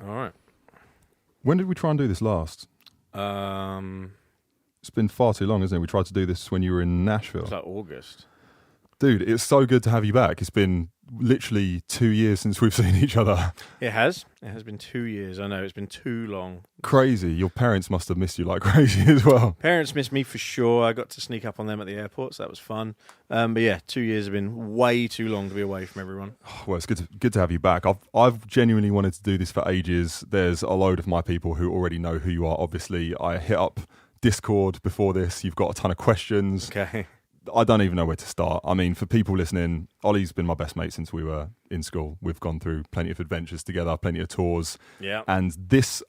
All right. When did we try and do this last? It's been far too long, isn't it? We tried to do this when you were in Nashville. It's like August. Dude, it's so good to have you back. It's been literally 2 years since we've seen each other. It has. It has been 2 years. I know, it's been too long. Crazy. Your parents must have missed you like crazy as well. Parents missed me for sure. I got to sneak up on them at the airport, so that was fun. But yeah, 2 years have been way too long to be away from everyone. Well, it's good to have you back. I've genuinely wanted to do this for ages. There's a load of my people who already know who you are. Obviously, I hit up Discord before this. You've got a ton of questions. Okay. I don't even know where to start. I mean, for people listening, Olly's been my best mate since we were in school. We've gone through plenty of adventures together, plenty of tours. Yeah. And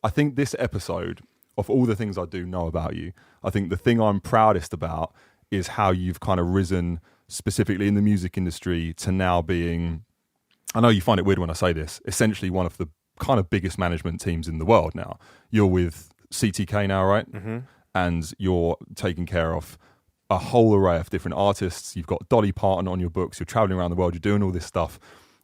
I think this episode, of all the things I do know about you, I think the thing I'm proudest about is how you've kind of risen specifically in the music industry to now being, I know you find it weird when I say this, essentially one of the kind of biggest management teams in the world now. You're with CTK now, right? Mm-hmm. And you're taking care of a whole array of different artists. You've got Dolly Parton on your books. You're traveling around the world. You're doing all this stuff.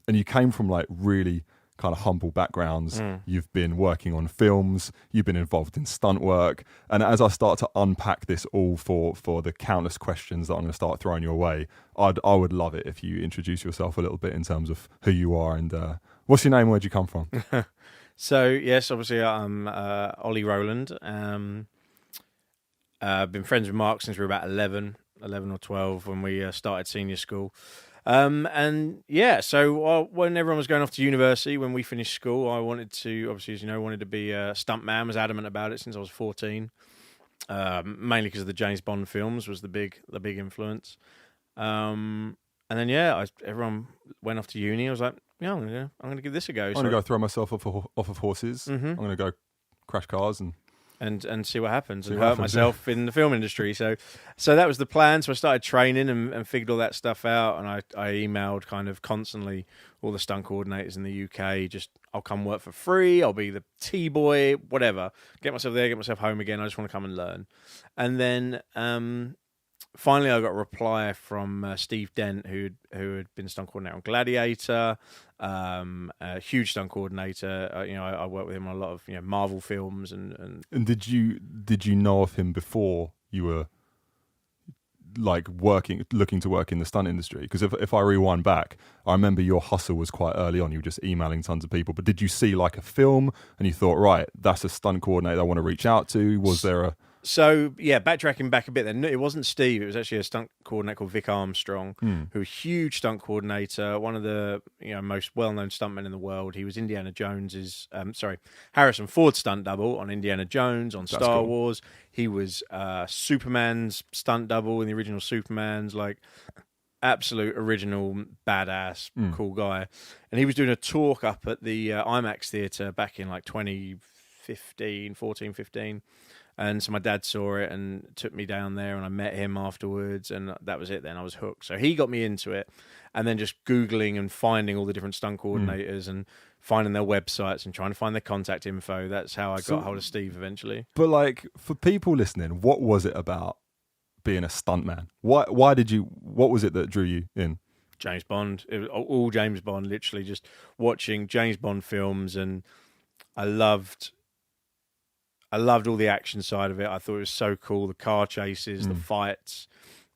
And you came from like really kind of humble backgrounds. You've been working on films. You've been involved in stunt work. And as I start to unpack this all for the countless questions that I'm going to start throwing your way, I would love it if you introduce yourself a little bit in terms of who you are and what's your name? Where'd you come from? So, yes, obviously I'm Olly Rowland. I've been friends with Mark since we were about 11 or 12 when we started senior school. And yeah, so when everyone was going off to university, when we finished school, I wanted to, obviously, as you know, wanted to be a stuntman, was adamant about it since I was 14. Mainly because of the James Bond films was the big influence. And then, yeah, everyone went off to uni. I was like, yeah, I'm gonna give this a go. I'm going to go throw myself off of horses. Mm-hmm. I'm going to go crash cars and see what happens and hurt myself in the film industry. So that was the plan. So I started training and figured all that stuff out. And I emailed kind of constantly all the stunt coordinators in the UK. Just, I'll come work for free. I'll be the T-boy, whatever. Get myself there, get myself home again. I just want to come and learn. And then finally I got a reply from Steve Dent, who had been stunt coordinator on Gladiator, a huge stunt coordinator. I worked with him on a lot of Marvel films and did you know of him before you were like looking to work in the stunt industry? Because if I rewind back, I remember your hustle was quite early on. You were just emailing tons of people. But did you see like a film and you thought, right, that's a stunt coordinator I want to reach out to? Was there a... So, yeah, backtracking back a bit then, it wasn't Steve, it was actually a stunt coordinator called Vic Armstrong, who was a huge stunt coordinator, one of the most well-known stuntmen in the world. He was Harrison Ford's stunt double on Indiana Jones, on Star Wars. He was Superman's stunt double in the original Superman's, like absolute original badass, cool guy. And he was doing a talk up at the IMAX theatre back in like 2015. And so my dad saw it and took me down there and I met him afterwards and that was it then. I was hooked. So he got me into it and then just Googling and finding all the different stunt coordinators and finding their websites and trying to find their contact info. That's how I got hold of Steve eventually. But like for people listening, what was it about being a stuntman? What was it that drew you in? James Bond. It was all James Bond, literally just watching James Bond films and I loved all the action side of it. I thought it was so cool. The car chases, the fights.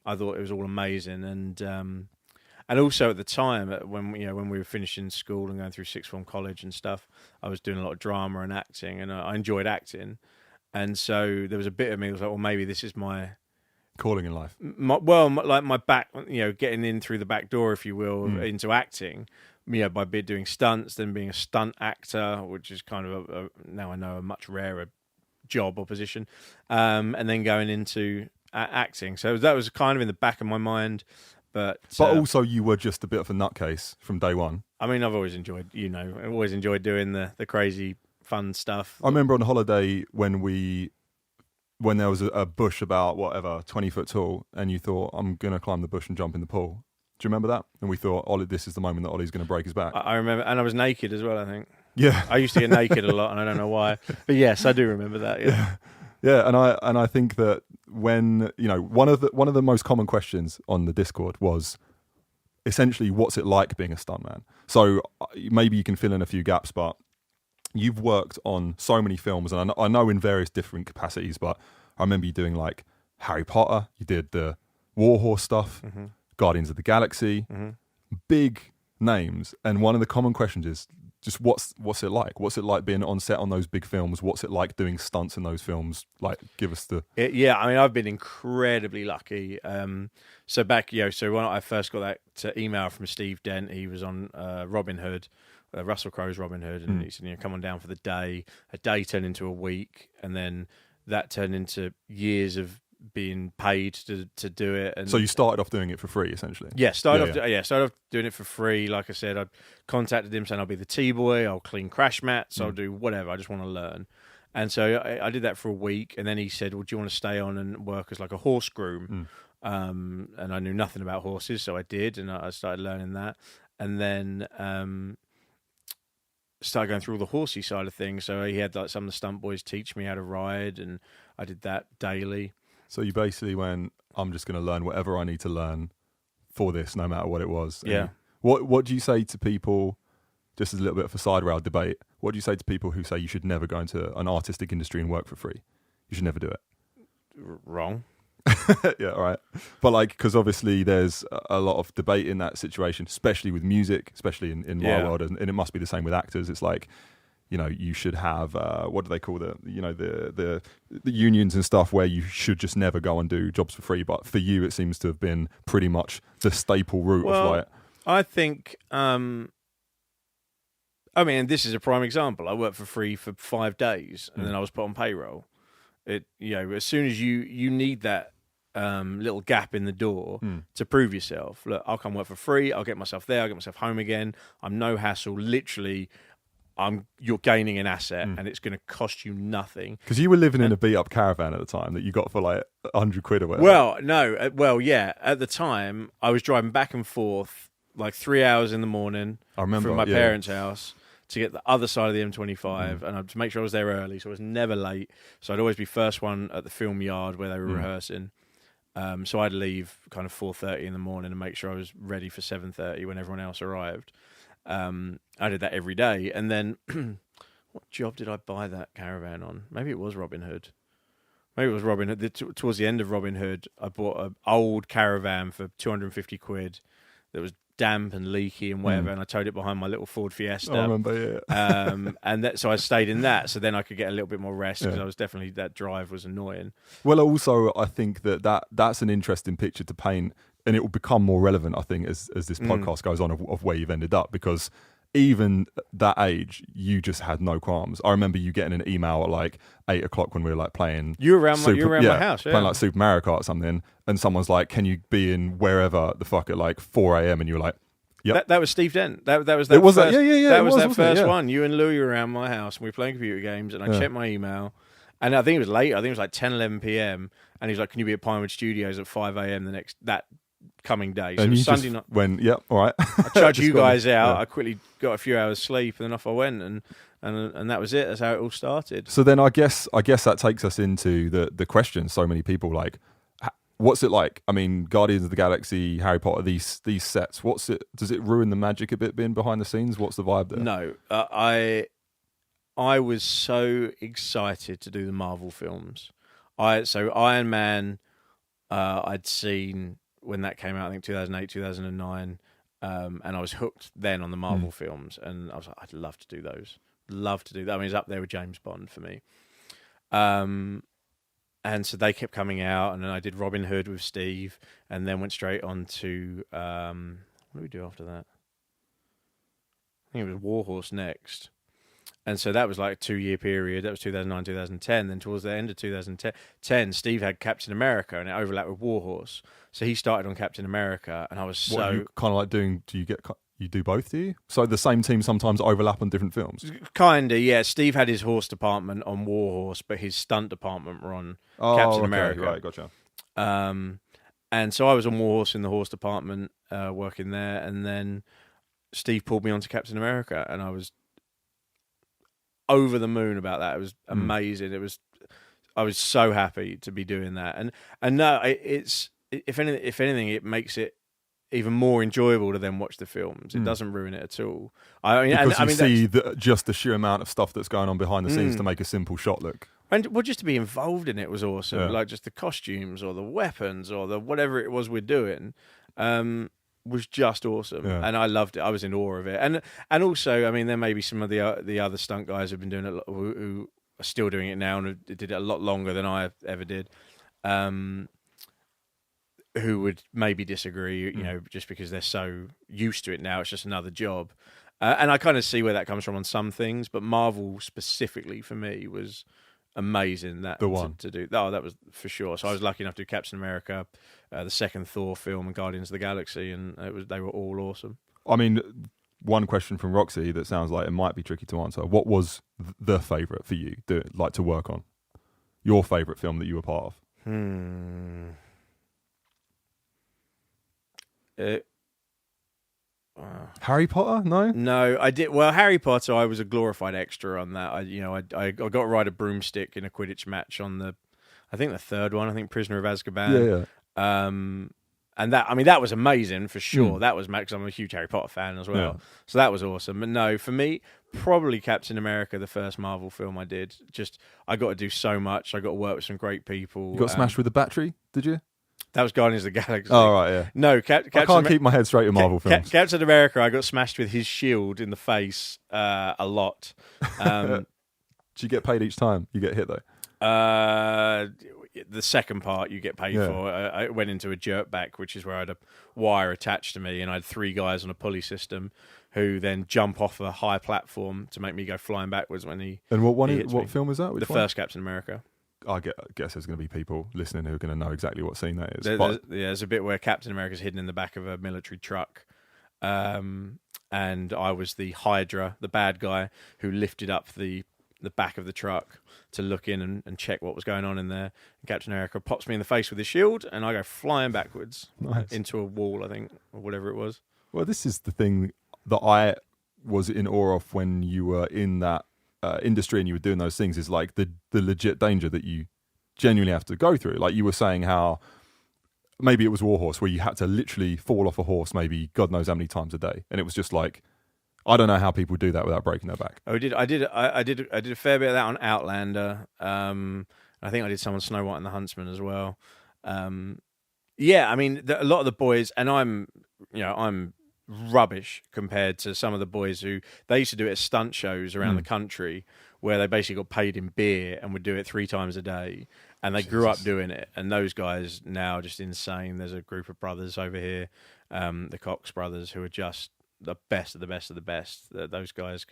I thought it was all amazing. And also at the time when we were finishing school and going through sixth form college and stuff, I was doing a lot of drama and acting, and I enjoyed acting. And so there was a bit of me that was like, well, maybe this is my calling in life. My back, getting in through the back door, if you will, into acting. By doing stunts, then being a stunt actor, which is kind of now I know a much rarer job or position, and then going into acting. So that was kind of in the back of my mind. But also you were just a bit of a nutcase from day one. I mean, I've always enjoyed doing the crazy fun stuff. I remember on holiday when there was a bush about 20 foot tall, and you thought, I'm going to climb the bush and jump in the pool. Do you remember that? And we thought, Ollie, this is the moment that Ollie's going to break his back. I remember, and I was naked as well, I think. Yeah, I used to get naked a lot, and I don't know why, but yes, I do remember that. Yeah. And I think that when one of the most common questions on the Discord was essentially, what's it like being a stuntman? So maybe you can fill in a few gaps, but you've worked on so many films, and I know in various different capacities, but I remember you doing like Harry Potter, you did the Warhorse stuff, Guardians of the Galaxy, big names. And one of the common questions is just what's it like? What's it like being on set on those big films? What's it like doing stunts in those films? Like, give us the... Yeah, I mean, I've been incredibly lucky. So back, so when I first got that email from Steve Dent, he was on Robin Hood, Russell Crowe's Robin Hood, and he said, come on down for the day. A day turned into a week, and then that turned into years of being paid to do it. And so you started off doing it for free, essentially? Yeah, started off doing it for free. Like I said, I contacted him saying I'll be the T-boy, I'll clean crash mats, I'll do whatever, I just want to learn. And so I did that for a week, and then he said, well, do you want to stay on and work as like a horse groom? And I knew nothing about horses, so I did, and I started learning that. And then started going through all the horsey side of things. So he had like some of the stunt boys teach me how to ride, and I did that daily. So you basically went, I'm just going to learn whatever I need to learn for this, no matter what it was. And yeah. What do you say to people, just as a little bit of a side rail debate, what do you say to people who say you should never go into an artistic industry and work for free? You should never do it. Wrong. Yeah, all right. But like, because obviously there's a lot of debate in that situation, especially with music, especially in my world, and it must be the same with actors. It's like, you should have what do they call the unions and stuff, where you should just never go and do jobs for free. But for you, it seems to have been pretty much the staple route of like. I think. I mean, this is a prime example. I worked for free for 5 days, and then I was put on payroll. As soon as you need that little gap in the door to prove yourself. Look, I'll come work for free. I'll get myself there. I'll get myself home again. I'm no hassle. Literally, you're gaining an asset, and it's going to cost you nothing. Because you were living in a beat-up caravan at the time that you got for like 100 quid or whatever. Well, no. Yeah. At the time, I was driving back and forth like 3 hours in the morning from my parents' house to get the other side of the M25, and to make sure I was there early, so I was never late. So I'd always be first one at the film yard where they were rehearsing. So I'd leave kind of 4:30 in the morning and make sure I was ready for 7:30 when everyone else arrived. I did that every day. And then what job did I buy that caravan on? Maybe it was Robin Hood. Maybe it was Robin Hood. Towards the end of Robin Hood, I bought an old caravan for 250 quid that was damp and leaky and whatever, and I towed it behind my little Ford Fiesta. I remember, yeah. So I stayed in that, so then I could get a little bit more rest, because I was definitely, that drive was annoying. Well, also, I think that's an interesting picture to paint, and it will become more relevant, I think, as this podcast goes on, of where you've ended up, because even that age, you just had no qualms. I remember you getting an email at like 8 o'clock when we were like playing. You were around my house, playing like Super Mario Kart or something, and someone's like, "Can you be in wherever the fuck at like 4 a.m?" And you were like, "Yep." That was Steve Dent. That was that. It was first, that. Yeah. That was that first one. You and Louis were around my house, and we were playing computer games, and I checked my email, and I think it was late. I think it was like 10, 11 p.m. And he's like, "Can you be at Pinewood Studios at 5 a.m. that coming day?" So and it was you Sunday just night. When all right. I chugged you guys out. I quickly got a few hours sleep, and then off I went, and that was it. That's how it all started. So then I guess that takes us into the question. So many people like, what's it like? I mean, Guardians of the Galaxy, Harry Potter, these sets. Does it ruin the magic a bit being behind the scenes? What's the vibe there? No, I was so excited to do the Marvel films. So Iron Man, I'd seen when that came out, I think 2008, 2009, and I was hooked then on the Marvel films, and I was like, I'd love to do those. Love to do that. I mean, it's up there with James Bond for me. And so they kept coming out, and then I did Robin Hood with Steve, and then went straight on to what did we do after that? I think it was Warhorse next. And so that was like a 2-year period. That was 2009, 2010. Then towards the end of 2010, Steve had Captain America, and it overlapped with Warhorse. So he started on Captain America, and I was What are you kind of like doing? You do both, do you? So the same team sometimes overlap on different films? Kinda, yeah. Steve had his horse department on Warhorse, but his stunt department were on Captain America. Right, gotcha. And so I was on Warhorse in the horse department, working there, and then Steve pulled me onto Captain America, and I was over the moon about that. It was amazing. I was so happy to be doing that, and no, it's if anything, it makes it even more enjoyable to then watch the films. It doesn't ruin it at all. Because you see just the sheer amount of stuff that's going on behind the scenes to make a simple shot look. And well, just to be involved in it was awesome. Yeah. Like just the costumes or the weapons or the whatever it was we're doing was just awesome. Yeah. And I loved it. I was in awe of it. And also, I mean, there may be some of the other stunt guys who've been doing it who are still doing it now and did it a lot longer than I ever did. Who would maybe disagree, you know, just because they're so used to it now. It's just another job. And I kind of see where that comes from on some things, but Marvel specifically for me was amazing. That the one to do. Oh, that was for sure. So I was lucky enough to do Captain America, the second Thor film, and Guardians of the Galaxy, and they were all awesome. I mean, one question from Roxy that sounds like it might be tricky to answer. What was the favourite for you, to work on? Your favourite film that you were part of? Harry Potter? No, I did. Well, Harry Potter, I was a glorified extra on that. I got to ride a broomstick in a Quidditch match on I think the third one. I think Prisoner of Azkaban. Yeah. And that was amazing for sure. That was because I'm a huge Harry Potter fan as well. Yeah. So that was awesome. But no, for me, probably Captain America, the first Marvel film I did. Just I got to do so much. I got to work with some great people. You got smashed with the battery, did you? That was Guardians of the Galaxy. Oh, right, yeah. No, I can't keep my head straight in Marvel films. Captain America, I got smashed with his shield in the face a lot. Do you get paid each time you get hit, though? The second part you get paid for. I went into a jerk back, which is where I had a wire attached to me, and I had 3 guys on a pulley system who then jump off a high platform to make me go flying backwards when he. And what film is that? Which one? First Captain America. I guess there's going to be people listening who are going to know exactly what scene that is. There's a bit where Captain America's hidden in the back of a military truck, and I was the Hydra, the bad guy who lifted up the back of the truck to look in and check what was going on in there. And Captain America pops me in the face with his shield, and I go flying backwards into a wall, I think, or whatever it was. Well, this is the thing that I was in awe of when you were in that industry and you were doing those things, is like the legit danger that you genuinely have to go through. Like you were saying how maybe it was Warhorse where you had to literally fall off a horse maybe God knows how many times a day, and it was just like, I don't know how people do that without breaking their back. I did a fair bit of that on Outlander. I think I did some on Snow White and the Huntsman as well. Yeah, I mean a lot of the boys, and I'm rubbish compared to some of the boys who they used to do it at stunt shows around the country where they basically got paid in beer and would do it 3 times a day, and they grew up doing it. And those guys now are just insane. There's a group of brothers over here, the Cox brothers, who are just the best of the best of the best. Those guys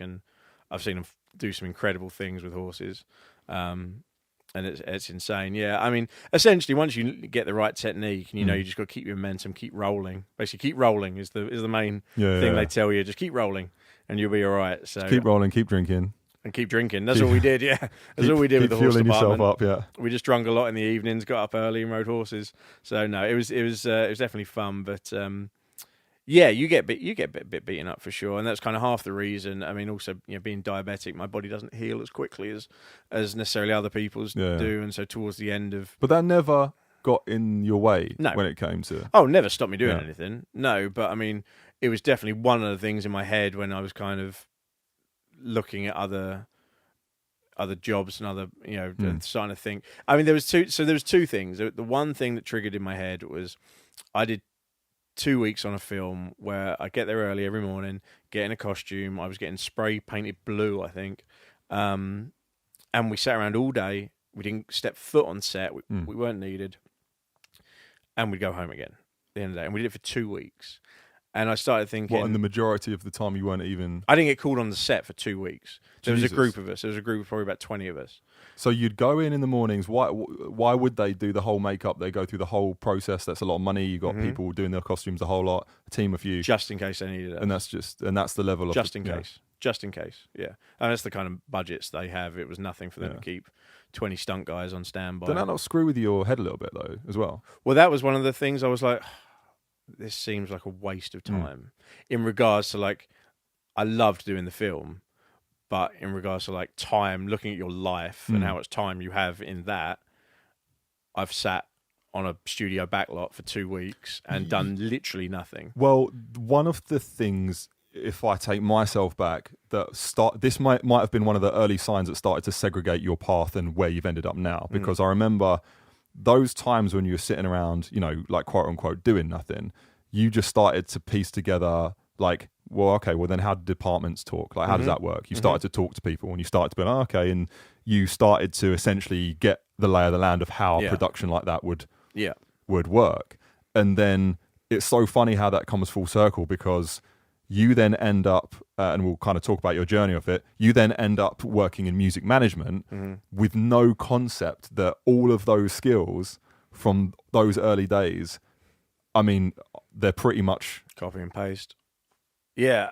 I've seen them do some incredible things with horses. And it's insane. Yeah, I mean, essentially, once you get the right technique, and you just got to keep your momentum, keep rolling. Basically, keep rolling is the main thing they tell you. Just keep rolling, and you'll be all right. So just keep rolling, keep drinking, and keep drinking. That's all we did. Yeah, that's all we did with the horse department. Yourself up, yeah. We just drunk a lot in the evenings, got up early, and rode horses. So no, it was definitely fun, but. Yeah, you get a bit beaten up for sure, and that's kind of half the reason. I mean, also being diabetic, my body doesn't heal as quickly as necessarily other people's do, and so towards the end of. But that never got in your way when it came to. Oh, never stopped me doing anything. No, but I mean, it was definitely one of the things in my head when I was kind of looking at other jobs and other starting to think. I mean, there was two things. The one thing that triggered in my head was I did 2 weeks on a film where I get there early every morning, get in a costume. I was getting spray painted blue, I think. And we sat around all day. We didn't step foot on set. We weren't needed. And we'd go home again at the end of the day. And we did it for 2 weeks. And I started thinking... What, and the majority of the time you weren't even... I didn't get called on the set for 2 weeks. There was a group of us. There was a group of probably about 20 of us. So you'd go in the mornings. Why would they do the whole makeup? They go through the whole process. That's a lot of money. You got people doing their costumes a whole lot. A team of you, just in case they needed it. And that's the level of just in case. Yeah, and that's the kind of budgets they have. It was nothing for them to keep 20 stunt guys on standby. Did that not screw with your head a little bit though, as well? Well, that was one of the things I was like, this seems like a waste of time. In regards to like, I loved doing the film. But in regards to like time, looking at your life and how much time you have in that, I've sat on a studio backlot for 2 weeks and done literally nothing. Well, one of the things, if I take myself back, this might have been one of the early signs that started to segregate your path and where you've ended up now. Because I remember those times when you were sitting around, you know, like quote unquote doing nothing, you just started to piece together like, well, okay, well then how do departments talk? Like, how does that work? You started to talk to people and you started to be like, okay, and you started to essentially get the lay of the land of how a production like that would work. And then it's so funny how that comes full circle, because you then end up, and we'll kind of talk about your journey of it, you then end up working in music management with no concept that all of those skills from those early days, I mean, they're pretty much... Copy and paste. Yeah.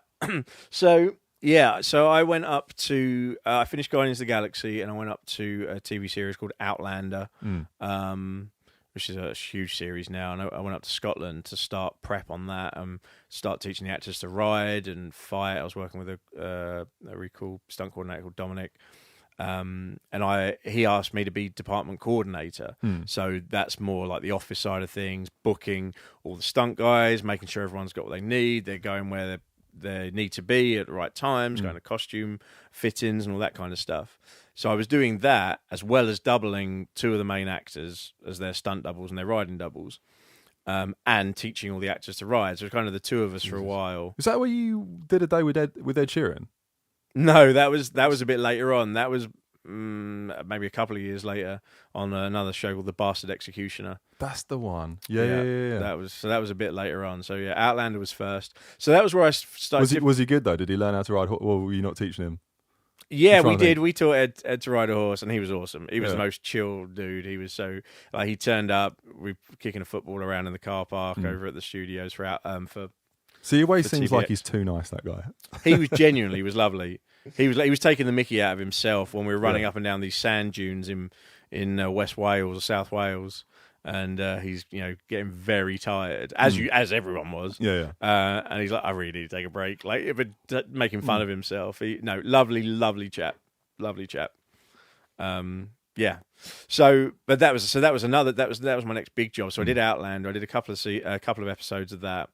So I went up to... I finished Guardians of the Galaxy, and I went up to a TV series called Outlander, which is a huge series now. And I went up to Scotland to start prep on that, start teaching the actors to ride and fight. I was working with a really cool stunt coordinator called Dominic. And he asked me to be department coordinator. So that's more like the office side of things, booking all the stunt guys, making sure everyone's got what they need, they're going where they need to be at the right times, going to costume fittings and all that kind of stuff. So I was doing that as well as doubling 2 of the main actors as their stunt doubles and their riding doubles, and teaching all the actors to ride. So it was kind of the 2 of us for a while. Is that where you did a day with Ed Sheeran? No, that was a bit later on. That was maybe a couple of years later on another show called The Bastard Executioner. That's the one. Yeah. That was a bit later on. So yeah, Outlander was first. So that was where I started. Was he good though? Did he learn how to ride? Well, were you not teaching him? Yeah, we did. We taught Ed to ride a horse, and he was awesome. He was the most chill dude. He was so like, he turned up. We were kicking a football around in the car park over at the studios for. So your way seems TVX. like he's too nice, that guy. He was genuinely was lovely. He was taking the mickey out of himself when we were running up and down these sand dunes in West Wales or South Wales, and he's getting very tired, as everyone was. And he's like, I really need to take a break, like, but making fun of himself. Lovely chap. Yeah. So that was my next big job. So I did Outlander. I did a couple of episodes of that.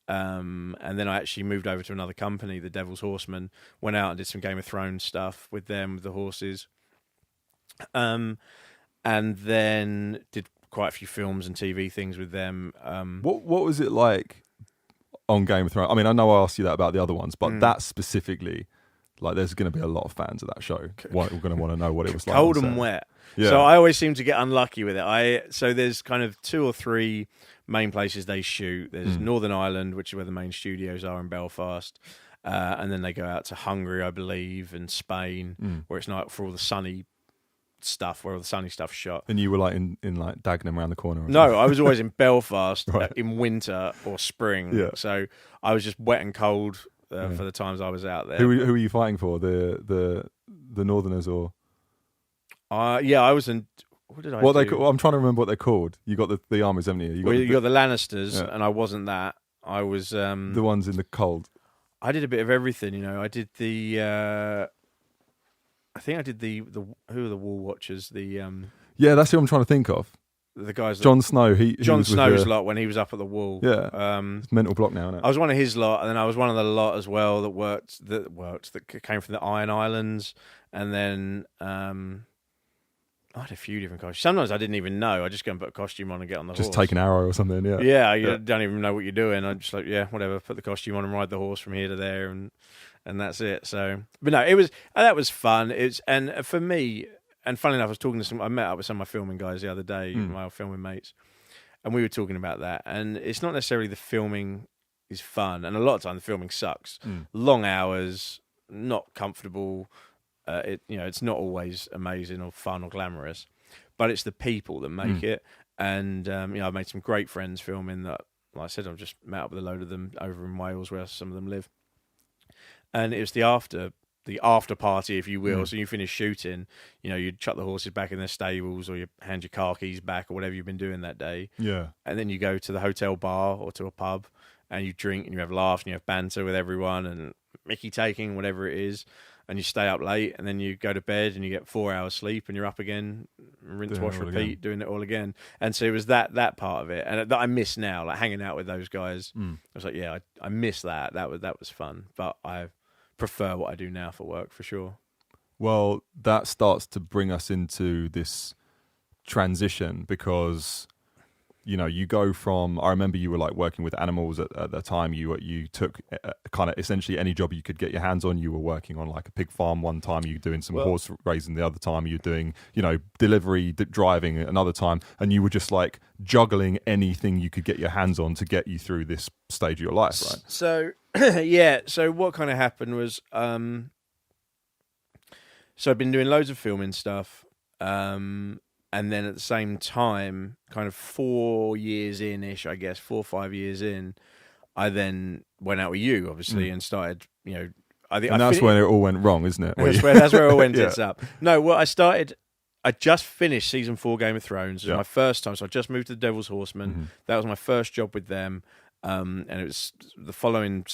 And then I actually moved over to another company, the Devil's Horsemen, went out and did some Game of Thrones stuff with them, with the horses. And then did quite a few films and TV things with them. What was it like on Game of Thrones? I mean, I know I asked you that about the other ones, but that specifically, like, there's going to be a lot of fans of that show. We're going to want to know what it was like. Cold and wet. Yeah. So I always seem to get unlucky with it. So there's kind of 2 or 3 main places they shoot. There's Northern Ireland, which is where the main studios are in Belfast, and then they go out to Hungary, I believe, and Spain, where it's not for all the sunny stuff, where all the sunny stuff's shot. And you were like in like Dagenham around the corner? Or no, something? I was always in Belfast in winter or spring. Yeah. So I was just wet and cold for the times I was out there. Who were you fighting for? The Northerners or? I was in. What did I do? I'm trying to remember what they're called. You got the armies, haven't you? You got the Lannisters, and I wasn't that. I was the ones in the cold. I did a bit of everything, I did the. I think I did the who are the Wall Watchers? Yeah, that's who I'm trying to think of. The guys. Jon Snow. Jon Snow's lot when he was up at the wall. Yeah. It's mental block now, isn't it? I was one of his lot, and then I was one of the lot as well that came from the Iron Islands, and then. I had a few different costumes. Sometimes I didn't even know. I just go and put a costume on and get on the horse. Just take an arrow or something, yeah. Yeah, you don't even know what you're doing. I'm just like, yeah, whatever. Put the costume on and ride the horse from here to there, and that's it. So, but no, that was fun. And for me, and funny enough, I met up with some of my filming guys the other day, my old filming mates, and we were talking about that. And it's not necessarily the filming is fun, and a lot of time the filming sucks. Long hours, not comfortable. It's not always amazing or fun or glamorous, but it's the people that make it. And I've made some great friends filming that. Like I said, I've just met up with a load of them over in Wales, where some of them live. And it was the after party, if you will. So you finish shooting, you chuck the horses back in their stables, or you hand your car keys back, or whatever you've been doing that day. Yeah. And then you go to the hotel bar or to a pub, and you drink and you have laughs and you have banter with everyone and Mickey taking, whatever it is. and you stay up late, and then you go to bed and you get 4 hours sleep, and you're up again, rinse, wash, repeat, doing it all again. And so it was that part of it, and that I miss now, like hanging out with those guys. I was like, yeah, I miss that. That was fun, but I prefer what I do now for work for sure. Well, that starts to bring us into this transition because, you know, you go from, I remember you were like working with animals at the time. You took kind of essentially any job you could get your hands on. You were working on like a pig farm one time, you were doing some horse raising the other time, you were doing, you know, delivery, driving another time, and you were just like juggling anything you could get your hands on to get you through this stage of your life, right? So, yeah, so what kind of happened was, so I've been doing loads of filming stuff, and then at the same time, kind of 4 years in-ish, I guess, 4 or 5 years in, I then went out with you, obviously, and started, you know... And that's when it all went wrong, isn't it? That's where it all went tits up. No, well, I just finished season 4 Game of Thrones. It was my first time, so I just moved to the Devil's Horsemen. That was my first job with them, and it was the following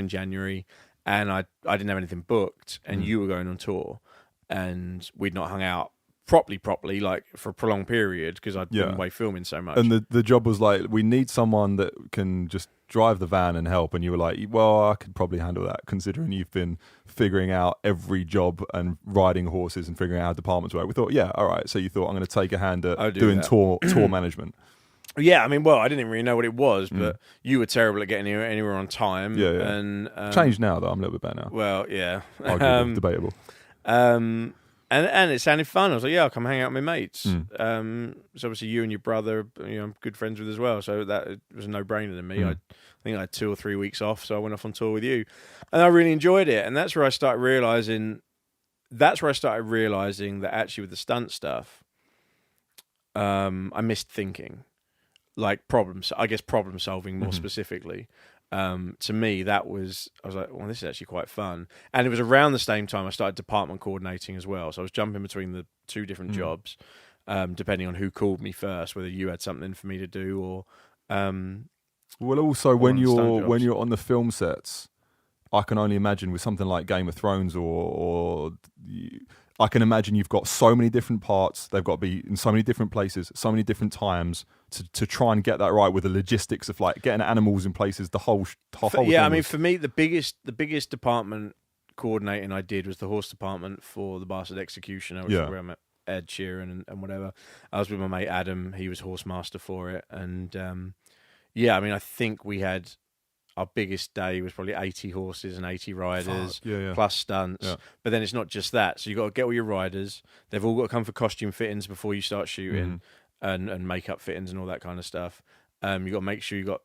January, and I didn't have anything booked, and you were going on tour, and we'd not hung out properly, like for a prolonged period because I'd been away filming so much. And the job was like, we need someone that can just drive the van and help. And you were like, well, I could probably handle that, considering you've been figuring out every job and riding horses and figuring out how departments work. We thought, yeah, all right. So you thought, I'm going to take a hand at doing tour management. Yeah, I mean, well, I didn't really know what it was, but you were terrible at getting anywhere on time. Yeah. And changed now, though. I'm a little bit better now. Well, yeah. Arguably, debatable. And it sounded fun. I was like, yeah, I'll come hang out with my mates. So obviously you and your brother, you know, I'm good friends with as well. So that was a no-brainer to me. I think I had 2 or 3 weeks off, so I went off on tour with you. And I really enjoyed it. And that's where I started realising that actually with the stunt stuff, I missed thinking. Like problem solving more specifically. To me, I was like, well, this is actually quite fun. And it was around the same time I started department coordinating as well. So I was jumping between the 2 different jobs, depending on who called me first, whether you had something for me to do or... well, also, when you're on the film sets, I can only imagine with something like Game of Thrones I can imagine you've got so many different parts. They've got to be in so many different places, so many different times to try and get that right with the logistics of like getting animals in places. The whole yeah, I mean, for me, the biggest department coordinating I did was the horse department for the Bastard Executioner, which is where I met Ed Sheeran and whatever. I was with my mate Adam. He was horse master for it, and yeah, I mean, I think we had. Our biggest day was probably 80 horses and 80 riders, plus stunts. Yeah. But then it's not just that. So you've got to get all your riders. They've all got to come for costume fittings before you start shooting and makeup fittings and all that kind of stuff. You've got to make sure you've got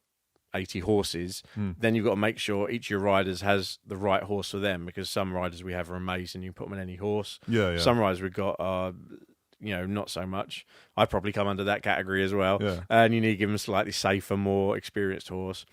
80 horses. Then you've got to make sure each of your riders has the right horse for them, because some riders we have are amazing. You can put them in any horse. Some riders we've got are... you know, not so much. I'd probably come under that category as well. And you need to give them a slightly safer, more experienced horse.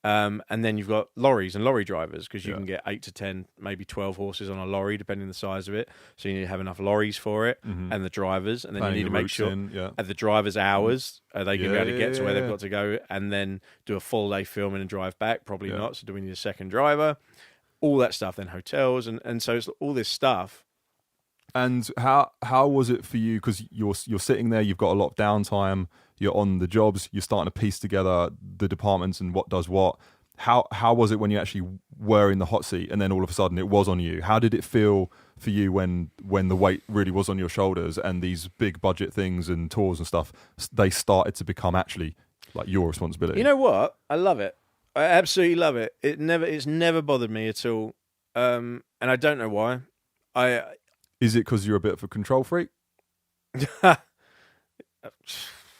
And then you've got lorries and lorry drivers, because you can get 8 to 10, maybe 12 horses on a lorry, depending on the size of it. So you need to have enough lorries for it and the drivers. And then you need to make sure at the drivers' hours, they can be able to get to where they've got to go, and then do a full day filming and drive back. Probably not. So do we need a second driver? All that stuff. Then hotels. And so it's all this stuff. And how was it for you? Because you're sitting there, you've got a lot of downtime, you're on the jobs, you're starting to piece together the departments and what does what. How was it when you actually were in the hot seat and then all of a sudden it was on you? How did it feel for you when the weight really was on your shoulders and these big budget things and tours and stuff, they started to become actually like your responsibility? You know what? I love it. I absolutely love it. It's never bothered me at all. And I don't know why. Is it because you're a bit of a control freak?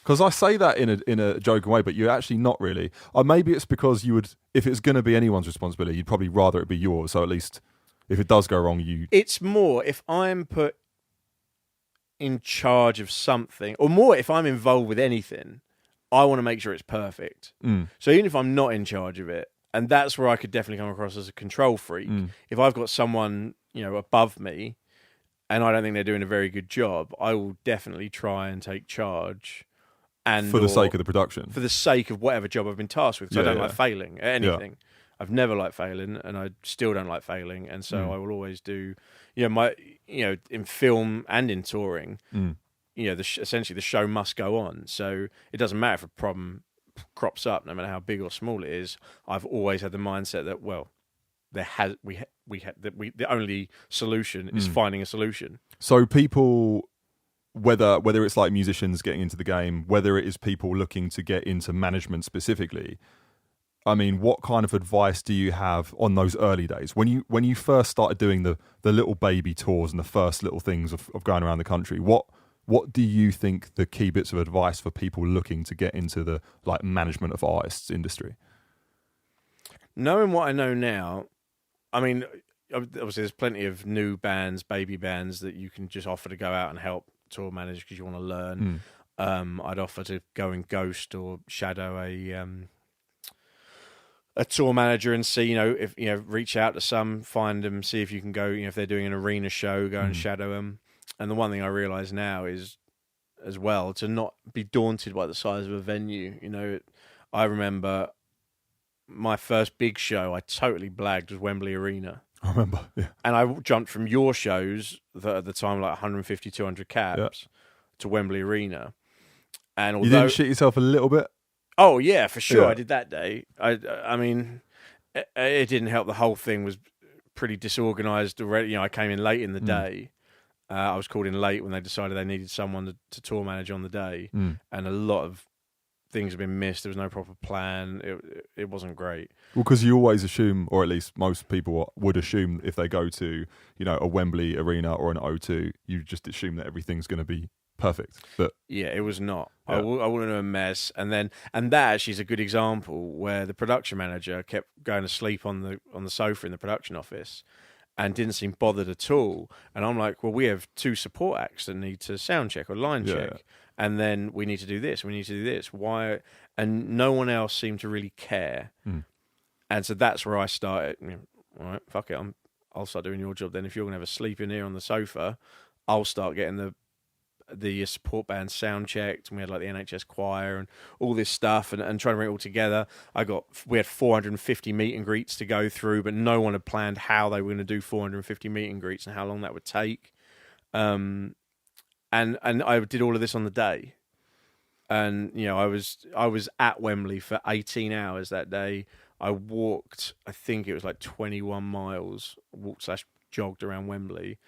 Because I say that in a joking way, but you're actually not really. Or maybe it's because you would, if it's going to be anyone's responsibility, you'd probably rather it be yours. So at least if it does go wrong, It's more if I'm put in charge of something, or more if I'm involved with anything, I want to make sure it's perfect. So even if I'm not in charge of it, and that's where I could definitely come across as a control freak. If I've got someone, you know, above me, and I don't think they're doing a very good job, I will definitely try and take charge. And for the sake of the production. For the sake of whatever job I've been tasked with. Because I don't like failing at anything. I've never liked failing, and I still don't like failing, and so I will always do, in film and in touring, essentially the show must go on. So it doesn't matter if a problem crops up, no matter how big or small it is. I've always had the mindset that the only solution is finding a solution. So people, whether it's like musicians getting into the game, whether it is people looking to get into management specifically, I mean, what kind of advice do you have on those early days when you first started doing the little baby tours and the first little things of going around the country? What do you think the key bits of advice for people looking to get into the like management of artists industry? Knowing what I know now, I mean, obviously there's plenty of new bands, baby bands that you can just offer to go out and help tour manage because you want to learn. I'd offer to go and ghost or shadow a tour manager and see, if reach out to some, find them, see if you can go, if they're doing an arena show, go and shadow them. And the one thing I realise now is, as well, to not be daunted by the size of a venue. I remember my first big show I totally blagged was Wembley Arena. I remember, yeah. And I jumped from your shows that at the time like 150, 200 caps to Wembley Arena. And although, you didn't shit yourself a little bit? Oh yeah, for sure. Yeah. I did that day. I mean, it didn't help. The whole thing was pretty disorganised already. I came in late in the day. I was called in late when they decided they needed someone to tour manage on the day, and a lot of things have been missed. There was no proper plan. It wasn't great. Well, because you always assume, or at least most people would assume, if they go to a Wembley Arena or an O2, you just assume that everything's going to be perfect. But yeah, it was not. Yeah. I wouldn't have a mess. And that actually is a good example where the production manager kept going to sleep on the sofa in the production office and didn't seem bothered at all. And I'm like, well, we have 2 support acts that need to sound check or line check. And then we need to do this. We need to do this. Why? And no one else seemed to really care. And so that's where I started. All right, fuck it. I'll start doing your job then. If you're going to have a sleep in here on the sofa, I'll start getting the support band sound checked, and we had like the NHS choir and all this stuff, and trying to bring it all together. We had 450 meet and greets to go through, but no one had planned how they were going to do 450 meet and greets and how long that would take. And I did all of this on the day, and I was at Wembley for 18 hours that day. I walked, I think it was like 21 miles, walked/jogged around Wembley,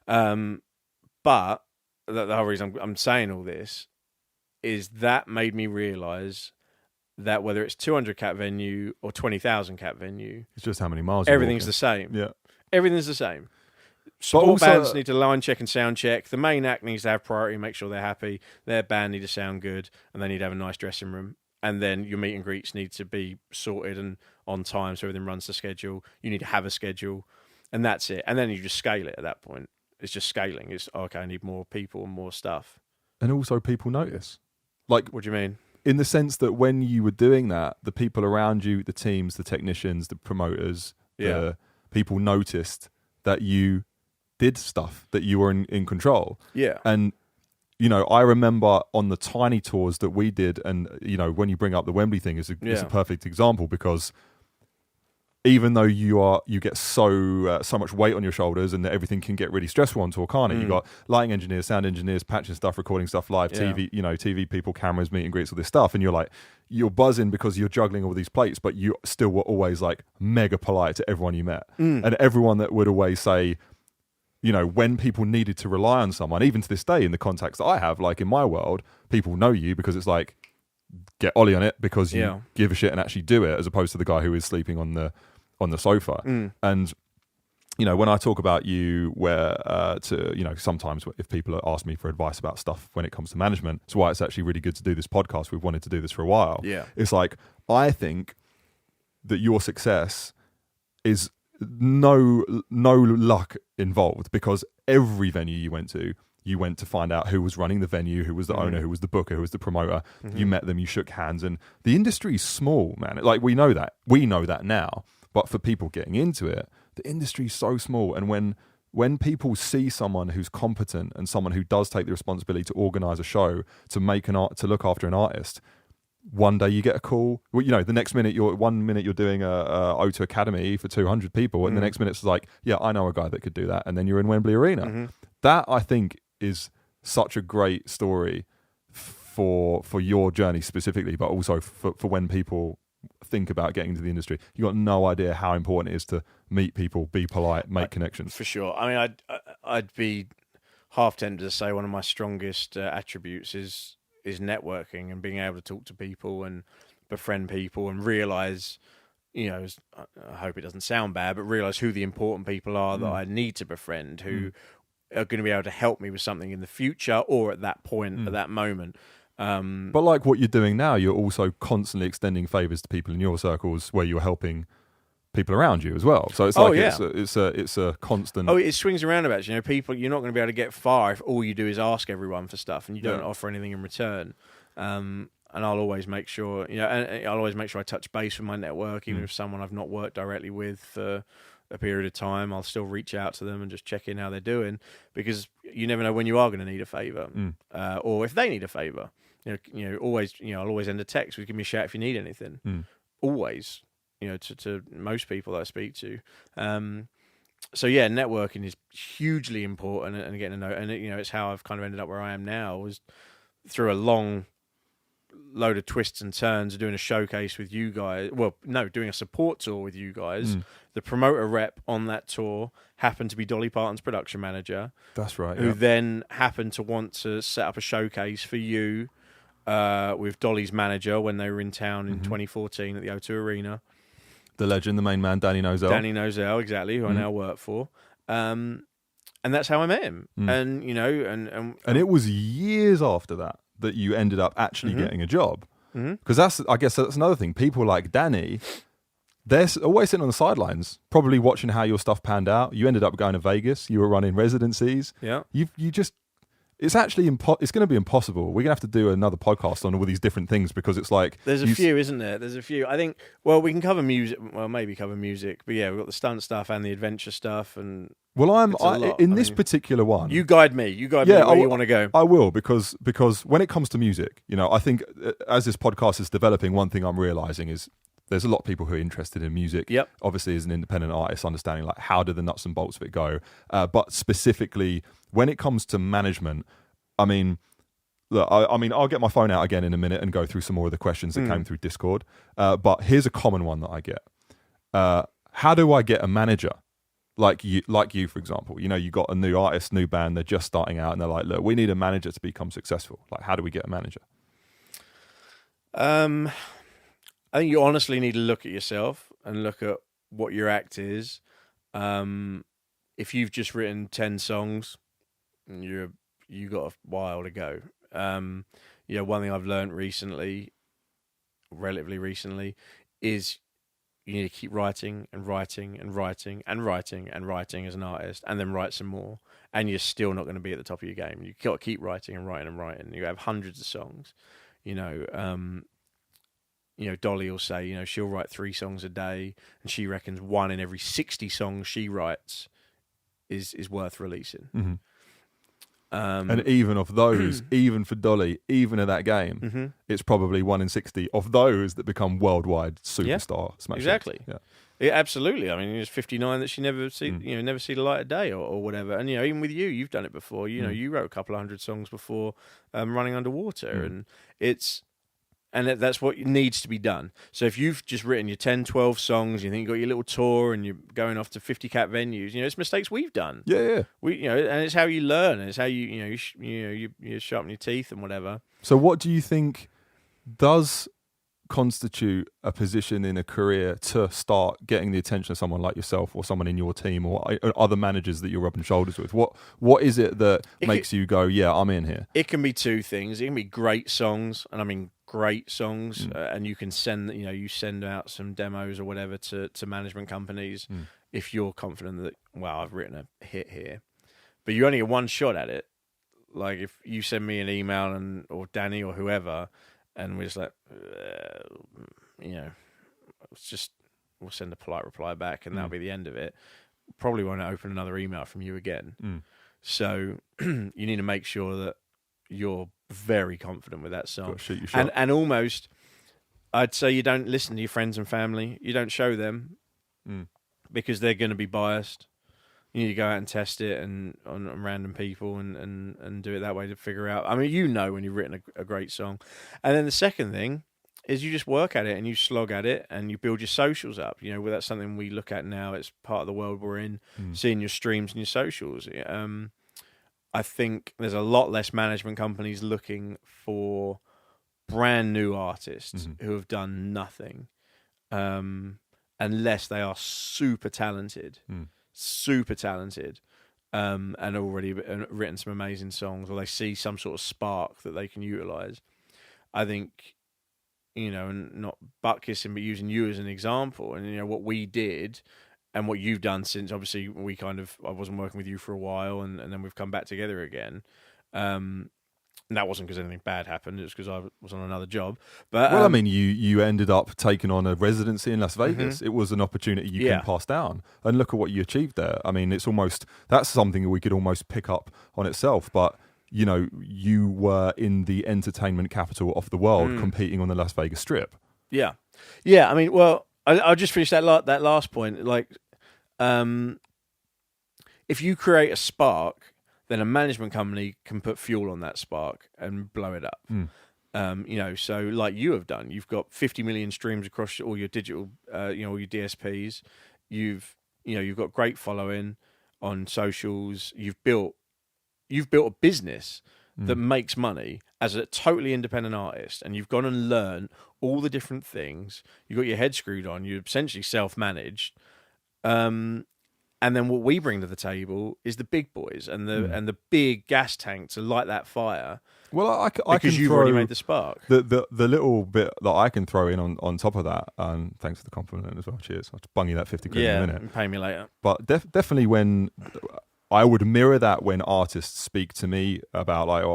but the whole reason I'm saying all this is that made me realise that whether it's 200 cap venue or 20,000 cap venue, it's just how many miles. Everything's the same. Yeah, everything's the same. Support bands need to line check and sound check. The main act needs to have priority and make sure they're happy. Their band need to sound good, and they need to have a nice dressing room. And then your meet and greets need to be sorted and on time so everything runs to schedule. You need to have a schedule, and that's it. And then you just scale it at that point. It's just scaling. It's, okay, I need more people and more stuff. And also people notice. Like, what do you mean? In the sense that when you were doing that, the people around you, the teams, the technicians, the promoters, the people noticed that you did stuff, that you were in control. Yeah. And, I remember on the tiny tours that we did, and, when you bring up the Wembley thing, it's a perfect example, because even though you get so much weight on your shoulders, and that everything can get really stressful on tour, can't it? You've got lighting engineers, sound engineers, patching stuff, recording stuff live, TV, TV people, cameras, meet and greets, all this stuff, and you're buzzing because you're juggling all these plates, but you still were always like mega polite to everyone you met, and everyone that would always say, when people needed to rely on someone, even to this day in the contacts that I have, like in my world, people know you because it's like, get Ollie on it because you give a shit and actually do it, as opposed to the guy who is sleeping on the sofa. And when I talk about you, where sometimes if people ask me for advice about stuff when it comes to management, it's why it's actually really good to do this podcast. We've wanted to do this for a while. It's like, I think that your success is no luck involved, because every venue you went to find out who was running the venue, who was the owner, who was the booker, who was the promoter. You met them, you shook hands, and the industry's small, man. Like, we know that now. But for people getting into it, the industry's so small. And when people see someone who's competent and someone who does take the responsibility to organise a show, to look after an artist, one day you get a call. Well, you know, the next minute you're doing a O2 Academy for 200 people, and the next minute it's like, yeah, I know a guy that could do that, and then you're in Wembley Arena. That, I think, is such a great story for your journey specifically, but also for when people think about getting into the industry. You got no idea how important it is to meet people, be polite, make connections. For sure. I mean, I'd be half tempted to say one of my strongest attributes is networking and being able to talk to people and befriend people and realize, you know, I hope it doesn't sound bad, but realize who the important people are that I need to befriend, who are going to be able to help me with something in the future or at that point, at that moment. But like what you're doing now, you're also constantly extending favors to people in your circles where you're helping people around you as well. So it's like it's a constant. Oh, it swings and roundabouts. You know, people, you're not going to be able to get far if all you do is ask everyone for stuff and you don't offer anything in return. And I'll always make sure, you know, and I'll always make sure I touch base with my network, even if someone I've not worked directly with for a period of time. I'll still reach out to them and just check in how they're doing, because you never know when you are going to need a favor, or if they need a favor. You know, always, you know, I'll always end a text with, give me a shout if you need anything. Always, you know, to most people that I speak to. So yeah, networking is hugely important, and getting to know, and you know, it's how I've kind of ended up where I am now, was through a long load of twists and turns, doing a showcase with you guys. Well, no, doing a support tour with you guys. The promoter rep on that tour happened to be Dolly Parton's production manager. That's right. Who then happened to want to set up a showcase for you with Dolly's manager when they were in town in 2014 at the O2 Arena. The legend, the main man, Danny Nozell. Danny Nozell, exactly, who I now work for. And that's how I met him. And, you know, and it was years after that you ended up actually getting a job. Because I guess that's another thing. People like Danny, they're always sitting on the sidelines, probably watching how your stuff panned out. You ended up going to Vegas. You were running residencies. Yeah. You just... It's actually it's going to be impossible. We're going to have to do another podcast on all these different things, because it's like... There's a few, isn't there? There's a few. I think, well, we can cover music. Well, maybe cover music. But yeah, we've got the stunt stuff and the adventure stuff. And well, in this particular one... You guide me. You guide me where you want to go. I will, because when it comes to music, you know, I think as this podcast is developing, one thing I'm realising is there's a lot of people who are interested in music. Yep. Obviously, as an independent artist, understanding like how do the nuts and bolts of it go. But specifically, when it comes to management, I mean, look, I'll get my phone out again in a minute and go through some more of the questions that came through Discord. But here's a common one that I get: how do I get a manager? Like you, for example. You know, you got a new artist, new band, they're just starting out, and they're like, look, we need a manager to become successful. Like, how do we get a manager? I think you honestly need to look at yourself and look at what your act is. If you've just written 10 songs, you got a while to go. You know, one thing I've learned relatively recently, is you need to keep writing and writing and writing and writing and writing as an artist, and then write some more. And you're still not going to be at the top of your game. You've got to keep writing and writing and writing. You have hundreds of songs, you know. You know, Dolly will say, you know, she'll write 3 songs a day, and she reckons 1 in every 60 songs she writes is worth releasing. And even of those, even for Dolly, even in that game, it's probably 1 in 60 of those that become worldwide superstar smash hits. Exactly. Yeah, absolutely. I mean, there's 59 that she never see the light of day or whatever. And you know, even with you've done it before. You know, you wrote a couple of 100 songs before Running Underwater, and that's what needs to be done. So if you've just written your 10, 12 songs, you think you've got your little tour and you're going off to 50 cat venues, you know, it's mistakes we've done. Yeah. We, you know, and it's how you learn, and it's how you sharpen your teeth and whatever. So what do you think does constitute a position in a career to start getting the attention of someone like yourself or someone in your team or other managers that you're rubbing shoulders with? What is it that makes you go, yeah, I'm in here? It can be 2 things. It can be great songs, and I mean great songs, and you can send out some demos or whatever to management companies if you're confident that, wow, I've written a hit here. But you only get one shot at it. Like if you send me an email or Danny or whoever, and we're just like, you know, we'll send a polite reply back, and that'll be the end of it. Probably won't open another email from you again. So you need to make sure that you're very confident with that song. Shoot your shot. And almost, I'd say you don't listen to your friends and family. You don't show them because they're going to be biased. You need to go out and test it and on random people and do it that way to figure out. I mean, you know when you've written a great song. And then the second thing is you just work at it and you slog at it and you build your socials up. You know, well, that's something we look at now. It's part of the world we're in, seeing your streams and your socials. I think there's a lot less management companies looking for brand new artists who have done nothing, unless they are super talented, and already written some amazing songs, or they see some sort of spark that they can utilize. I think, you know, and not butt kissing, but using you as an example, and you know what we did and what you've done since obviously I wasn't working with you for a while, and then we've come back together again. And that wasn't because anything bad happened. It was because I was on another job. But well, I mean, you ended up taking on a residency in Las Vegas. It was an opportunity you can pass down, and look at what you achieved there. I mean, that's something we could almost pick up on itself. But you know, you were in the entertainment capital of the world, competing on the Las Vegas Strip. Yeah. I mean, well, I'll just finish that last point. Like, if you create a spark, then a management company can put fuel on that spark and blow it up. You know, so like you have done, you've got 50 million streams across all your digital, all your DSPs. You've got great following on socials. You've built a business that makes money as a totally independent artist, and you've gone and learned all the different things. You got your head screwed on. You're essentially self-managed. And then what we bring to the table is the big boys and the big gas tank to light that fire. Well, I because can you've already made the spark. The little bit that I can throw in on top of that, and thanks for the compliment as well. Cheers. I'll bung you that 50 quid in a minute. Pay me later. But definitely when I would mirror that when artists speak to me about like,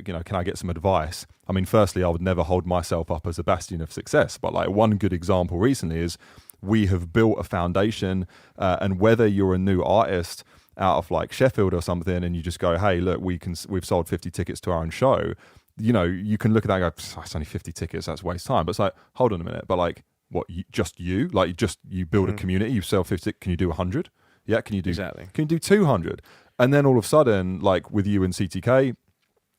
can I get some advice? I mean, firstly, I would never hold myself up as a bastion of success. But like one good example recently is, we have built a foundation, and whether you're a new artist out of like Sheffield or something, and you just go, hey, look, we've sold 50 tickets to our own show. You know, you can look at that and go, it's only 50 tickets, that's waste time. But it's like, hold on a minute, but like, what? You build a community, you sell 50. Can you do 100? Yeah, can you do exactly? Can you do 200? And then all of a sudden, like with you and CTK.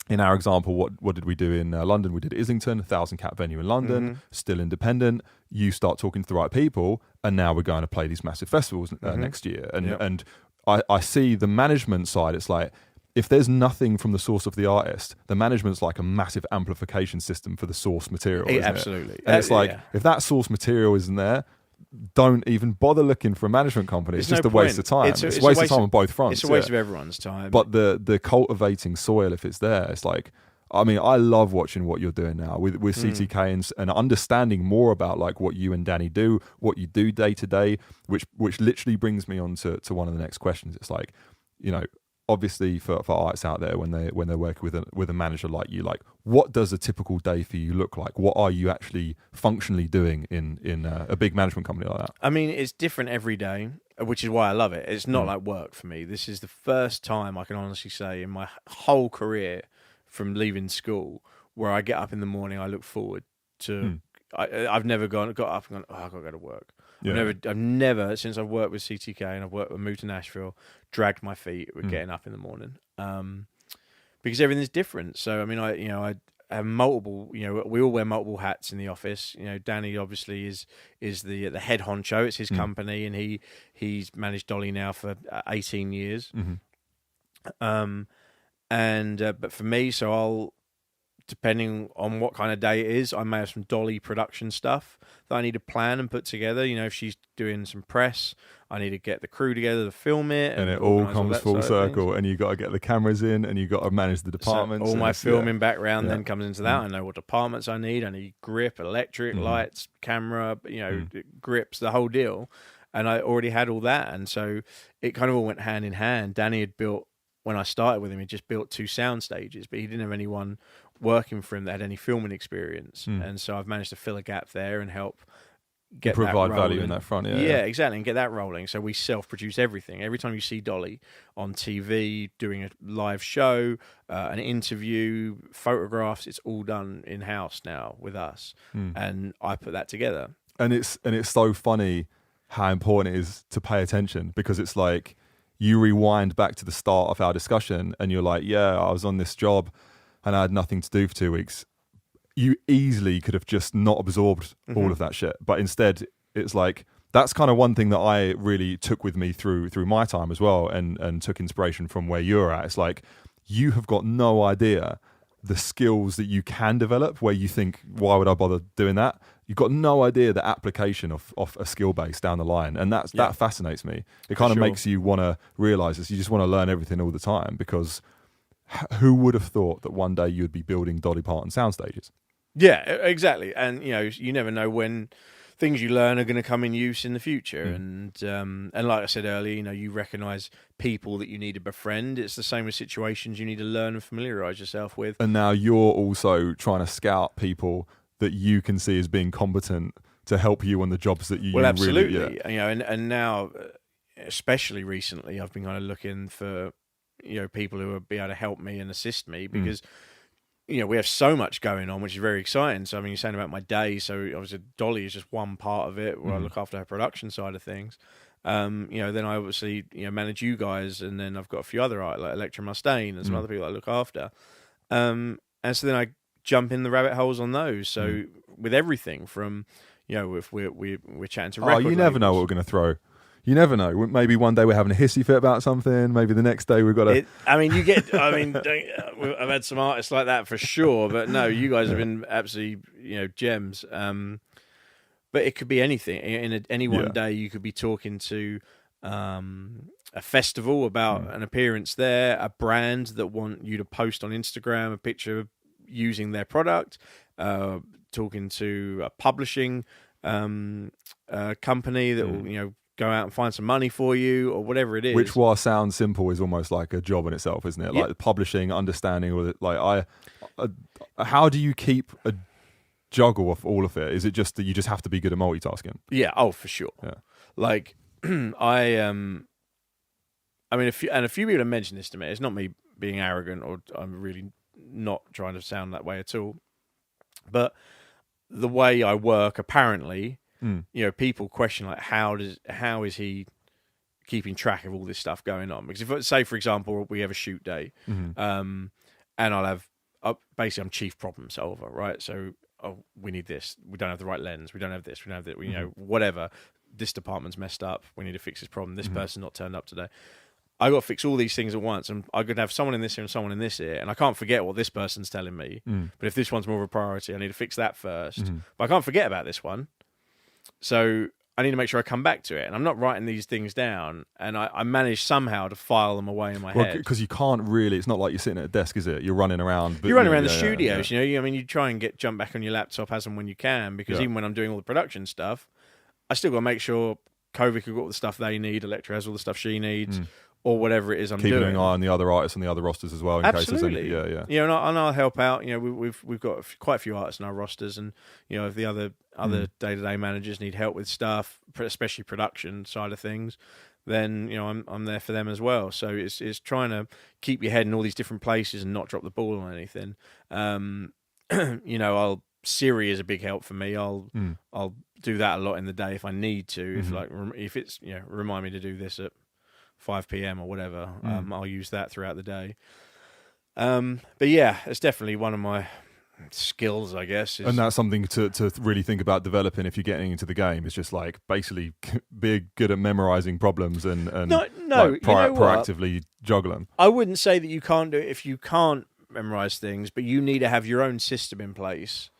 In our example, what did we do in London? We did Islington, 1,000 cap venue in London, still independent. You start talking to the right people, and now we're going to play these massive festivals next year. And I see the management side. It's like, if there's nothing from the source of the artist, the management's like a massive amplification system for the source material. Absolutely. And it's like, if that source material isn't there, don't even bother looking for a management company. It's just a waste of time. It's a waste of time on both fronts. It's a waste of everyone's time. But the cultivating soil, if it's there, it's like, I mean, I love watching what you're doing now with CTK and understanding more about like what you and Danny do, what you do day to day, which literally brings me on to one of the next questions. It's like, you know, obviously for artists out there when they're working with a manager like you, like what does a typical day for you look like? What are you actually functionally doing in a big management company like that? I mean, it's different every day, which is why I love it. It's not like work for me. This is the first time I can honestly say in my whole career from leaving school where I get up in the morning, I look forward to. I've never got up and gone, oh, I've got to go to work. Yeah. I've never, since I've worked with CTK and I've moved to Nashville, dragged my feet with getting up in the morning, because everything's different. So I mean, I have multiple. You know, we all wear multiple hats in the office. You know, Danny obviously is the head honcho. It's his company, and he's managed Dolly now for 18 years. But for me, so I'll. Depending on what kind of day it is, I may have some Dolly production stuff that I need to plan and put together. You know, if she's doing some press, I need to get the crew together to film it. And it all comes full circle, and you got to get the cameras in, and you got to manage the departments. So all my filming background then comes into that. I know what departments I need. I need grip, electric, lights, camera, grips, the whole deal. And I already had all that. And so it kind of all went hand in hand. Danny had built, when I started with him, he just built 2 sound stages, but he didn't have anyone working for him that had any filming experience. And so I've managed to fill a gap there and help get provide that value in that front. Yeah, exactly, and get that rolling. So we self-produce everything. Every time you see Dolly on TV doing a live show, an interview, photographs, it's all done in-house now with us, and I put that together. And it's so funny how important it is to pay attention, because it's like you rewind back to the start of our discussion and you're like, yeah, I was on this job and I had nothing to do for 2 weeks. You easily could have just not absorbed all of that shit. But instead, it's like, that's kind of one thing that I really took with me through my time as well, and took inspiration from where you're at. It's like, you have got no idea the skills that you can develop where you think, why would I bother doing that? You've got no idea the application of a skill base down the line. And that fascinates me. It kind of makes you want to realize this. You just want to learn everything all the time, because who would have thought that one day you'd be building Dolly Parton sound stages? Yeah, exactly. And you never know when things you learn are going to come in use in the future. And like I said earlier, you recognize people that you need to befriend. It's the same with situations you need to learn and familiarize yourself with. And now you're also trying to scout people that you can see as being competent to help you on the jobs that you absolutely. Really, And now, especially recently, I've been kind of looking for people who will be able to help me and assist me, because we have so much going on, which is very exciting. So, I mean, you're saying about my day. So, obviously, Dolly is just one part of it, where I look after her production side of things. Then I obviously, manage you guys, and then I've got a few other artists, like Electra Mustaine and some other people I look after. And so then I jump in the rabbit holes on those. So, with everything from, if we're chatting to record you never labels. know what we're going to throw. You never know. Maybe one day we're having a hissy fit about something. Maybe the next day we've got a... I've had some artists like that for sure. But no, you guys have been absolutely, gems. But it could be anything. In any one day, you could be talking to a festival about an appearance there, a brand that want you to post on Instagram a picture using their product, talking to a publishing company that will, go out and find some money for you, or whatever it is. Which, while sounds simple, is almost like a job in itself, isn't it? Like the publishing, understanding, or how do you keep a juggle of all of it? Is it just that you just have to be good at multitasking? Yeah, for sure. Yeah. Like a few people have mentioned this to me. It's not me being arrogant, or I'm really not trying to sound that way at all. But the way I work, apparently, people question, like, how is he keeping track of all this stuff going on? Because if, say, for example, we have a shoot day, and I'll have basically I'm chief problem solver, right? So we need this. We don't have the right lens. We don't have this. We don't have that. Whatever. This department's messed up. We need to fix this problem. This person's not turned up today. I got to fix all these things at once, and I could have someone in this ear and someone in this ear, and I can't forget what this person's telling me. But if this one's more of a priority, I need to fix that first. But I can't forget about this one. So I need to make sure I come back to it. And I'm not writing these things down, and I manage somehow to file them away in my head. Because you can't really, it's not like you're sitting at a desk, is it? You're running around. You're running around the studios, you try and jump back on your laptop as and when you can, because even when I'm doing all the production stuff, I still got to make sure Kovic have got all the stuff they need, Electra has all the stuff she needs, or whatever it is I'm doing. Keeping an eye on the other artists and the other rosters as well, in case there's any. And I'll help out. We've got quite a few artists in our rosters, and if the other day-to-day managers need help with stuff, especially production side of things, then I'm there for them as well. So it's trying to keep your head in all these different places and not drop the ball on anything. Siri is a big help for me. I'll do that a lot in the day if I need to. If it's remind me to do this at 5 p.m. or whatever, I'll use that throughout the day. But yeah, it's definitely one of my skills, I guess. And that's something to really think about developing if you're getting into the game. It's just like basically be good at memorizing problems and proactively juggle them. I wouldn't say that you can't do it if you can't memorize things, but you need to have your own system in place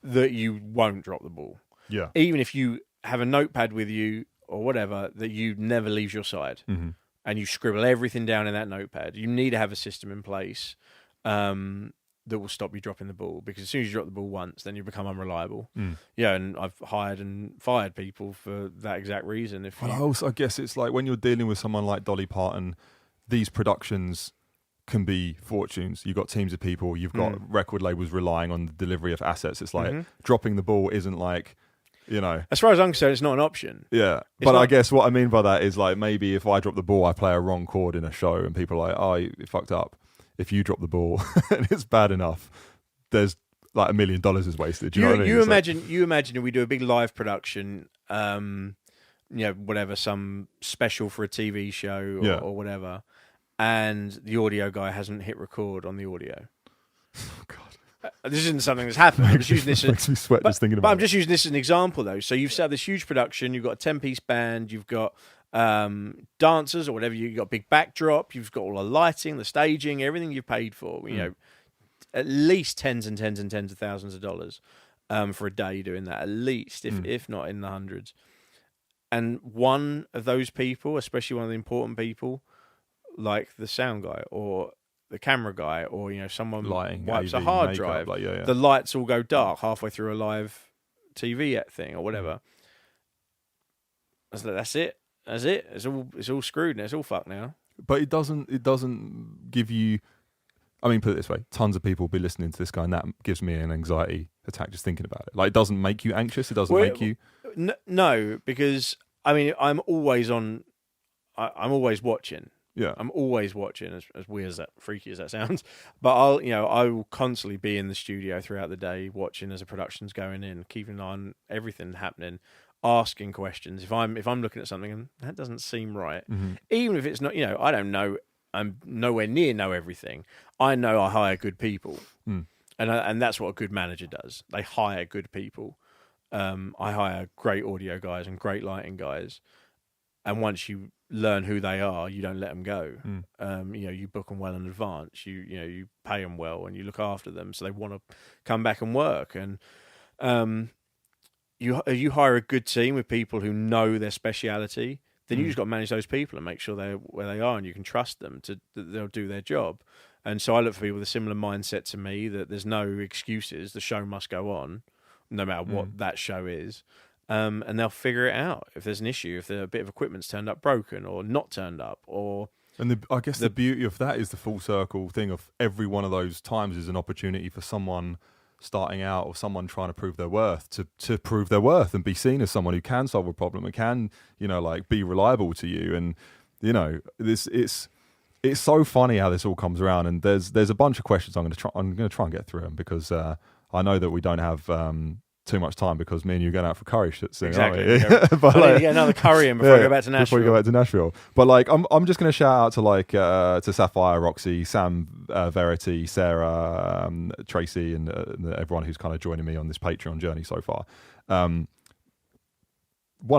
that you won't drop the ball. Yeah. Even if you have a notepad with you or whatever, that you never leaves your side, and you scribble everything down in that notepad. You need to have a system in place that will stop you dropping the ball, because as soon as you drop the ball once, then you become unreliable. And I've hired and fired people for that exact reason. I guess it's like when you're dealing with someone like Dolly Parton, these productions can be fortunes. You've got teams of people, you've got record labels relying on the delivery of assets. It's like dropping the ball isn't like you know. As far as I'm concerned, it's not an option. Yeah, but I guess what I mean by that is like maybe if I drop the ball, I play a wrong chord in a show, and people are like, "Oh, you fucked up." If you drop the ball and it's bad enough, there's like $1 million is wasted. Do you know what I mean? You imagine if we do a big live production, whatever, some special for a TV show or whatever, and the audio guy hasn't hit record on the audio. Oh God. This isn't something that's happened. I'm just using this. Makes me sweat just thinking about it. But I'm just using this as an example, though. So you've set up this huge production. You've got a 10-piece band. You've got dancers or whatever. You've got a big backdrop. You've got all the lighting, the staging, everything you've paid for. You know, at least tens and tens and tens of thousands of dollars for a day doing that. At least, if not in the hundreds. And one of those people, especially one of the important people, like the sound guy or the camera guy, or someone wipes a hard drive, the lights all go dark halfway through a live TV thing or whatever. That's it. It's all screwed now. It's all fucked now. But it doesn't give you. I mean, put it this way: tons of people will be listening to this guy, and that gives me an anxiety attack just thinking about it. Like, it doesn't make you anxious. It doesn't make you. No, because I mean, I'm always on. I'm always watching. Yeah, I'm always watching, as weird as that, freaky as that sounds. But I will constantly be in the studio throughout the day, watching as a production's going in, keeping an eye on everything happening, asking questions. If I'm looking at something and that doesn't seem right, even if it's not, I don't know, I'm nowhere near know everything. I know I hire good people, and that's what a good manager does. They hire good people. I hire great audio guys and great lighting guys, and once you learn who they are, you don't let them go. You book them well in advance. You pay them well, and you look after them so they want to come back and work. And you hire a good team with people who know their speciality. Then you just got to manage those people and make sure they're where they are, and you can trust them that they'll do their job. And so I look for people with a similar mindset to me, that there's no excuses. The show must go on, no matter what that show is. And they'll figure it out if there's an issue, if a bit of equipment's turned up broken or not turned up, or. And I guess the beauty of that is the full circle thing of every one of those times is an opportunity for someone starting out or someone trying to prove their worth to prove their worth and be seen as someone who can solve a problem and can be reliable to you. And it's so funny how this all comes around. And there's a bunch of questions I'm going to try and get through them, because I know that we don't have too much time, because me and you are going out for curry soon, exactly. aren't we? But I need to get another curry in before I go back to Nashville. Before you go back to Nashville. But I'm just going to shout out to Sapphire, Roxy, Sam, Verity, Sarah, Tracy, and everyone who's kind of joining me on this Patreon journey so far. One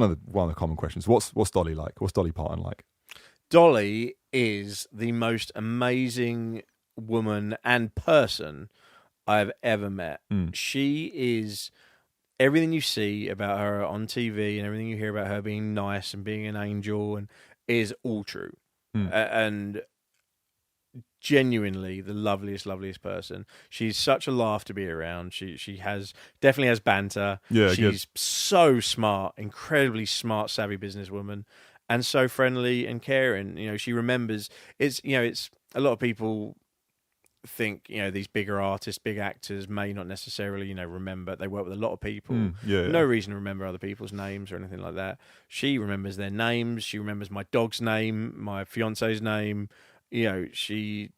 of the common questions: What's Dolly like? What's Dolly Parton like? Dolly is the most amazing woman and person I've ever met. She is everything you see about her on TV and everything you hear about her being nice and being an angel and is all true. And genuinely the loveliest person. She's such a laugh to be around. She definitely has banter. Yeah, she's so smart, incredibly smart, savvy businesswoman, and so friendly and caring. She remembers. It's a lot of people think these bigger artists, big actors may not necessarily remember. They work with a lot of people. No reason to remember other people's names or anything like that. She remembers their names. She remembers my dog's name, my fiance's name. She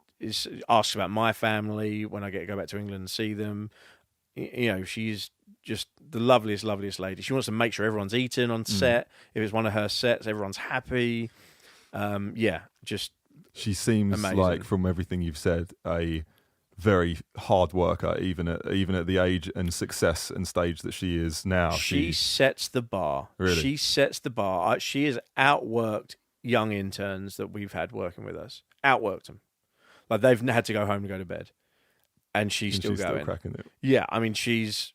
asks about my family when I go back to England and see them. She's just the loveliest lady. She wants to make sure everyone's eating on set. If it's one of her sets, everyone's happy. She seems amazing. Like, from everything you've said, a very hard worker, even at the age and success and stage that she is now. She sets the bar. Really? She sets the bar. She has outworked young interns that we've had working with us. Outworked them. Like, they've had to go home to go to bed. And she's still going. Still cracking it. Yeah, I mean, she's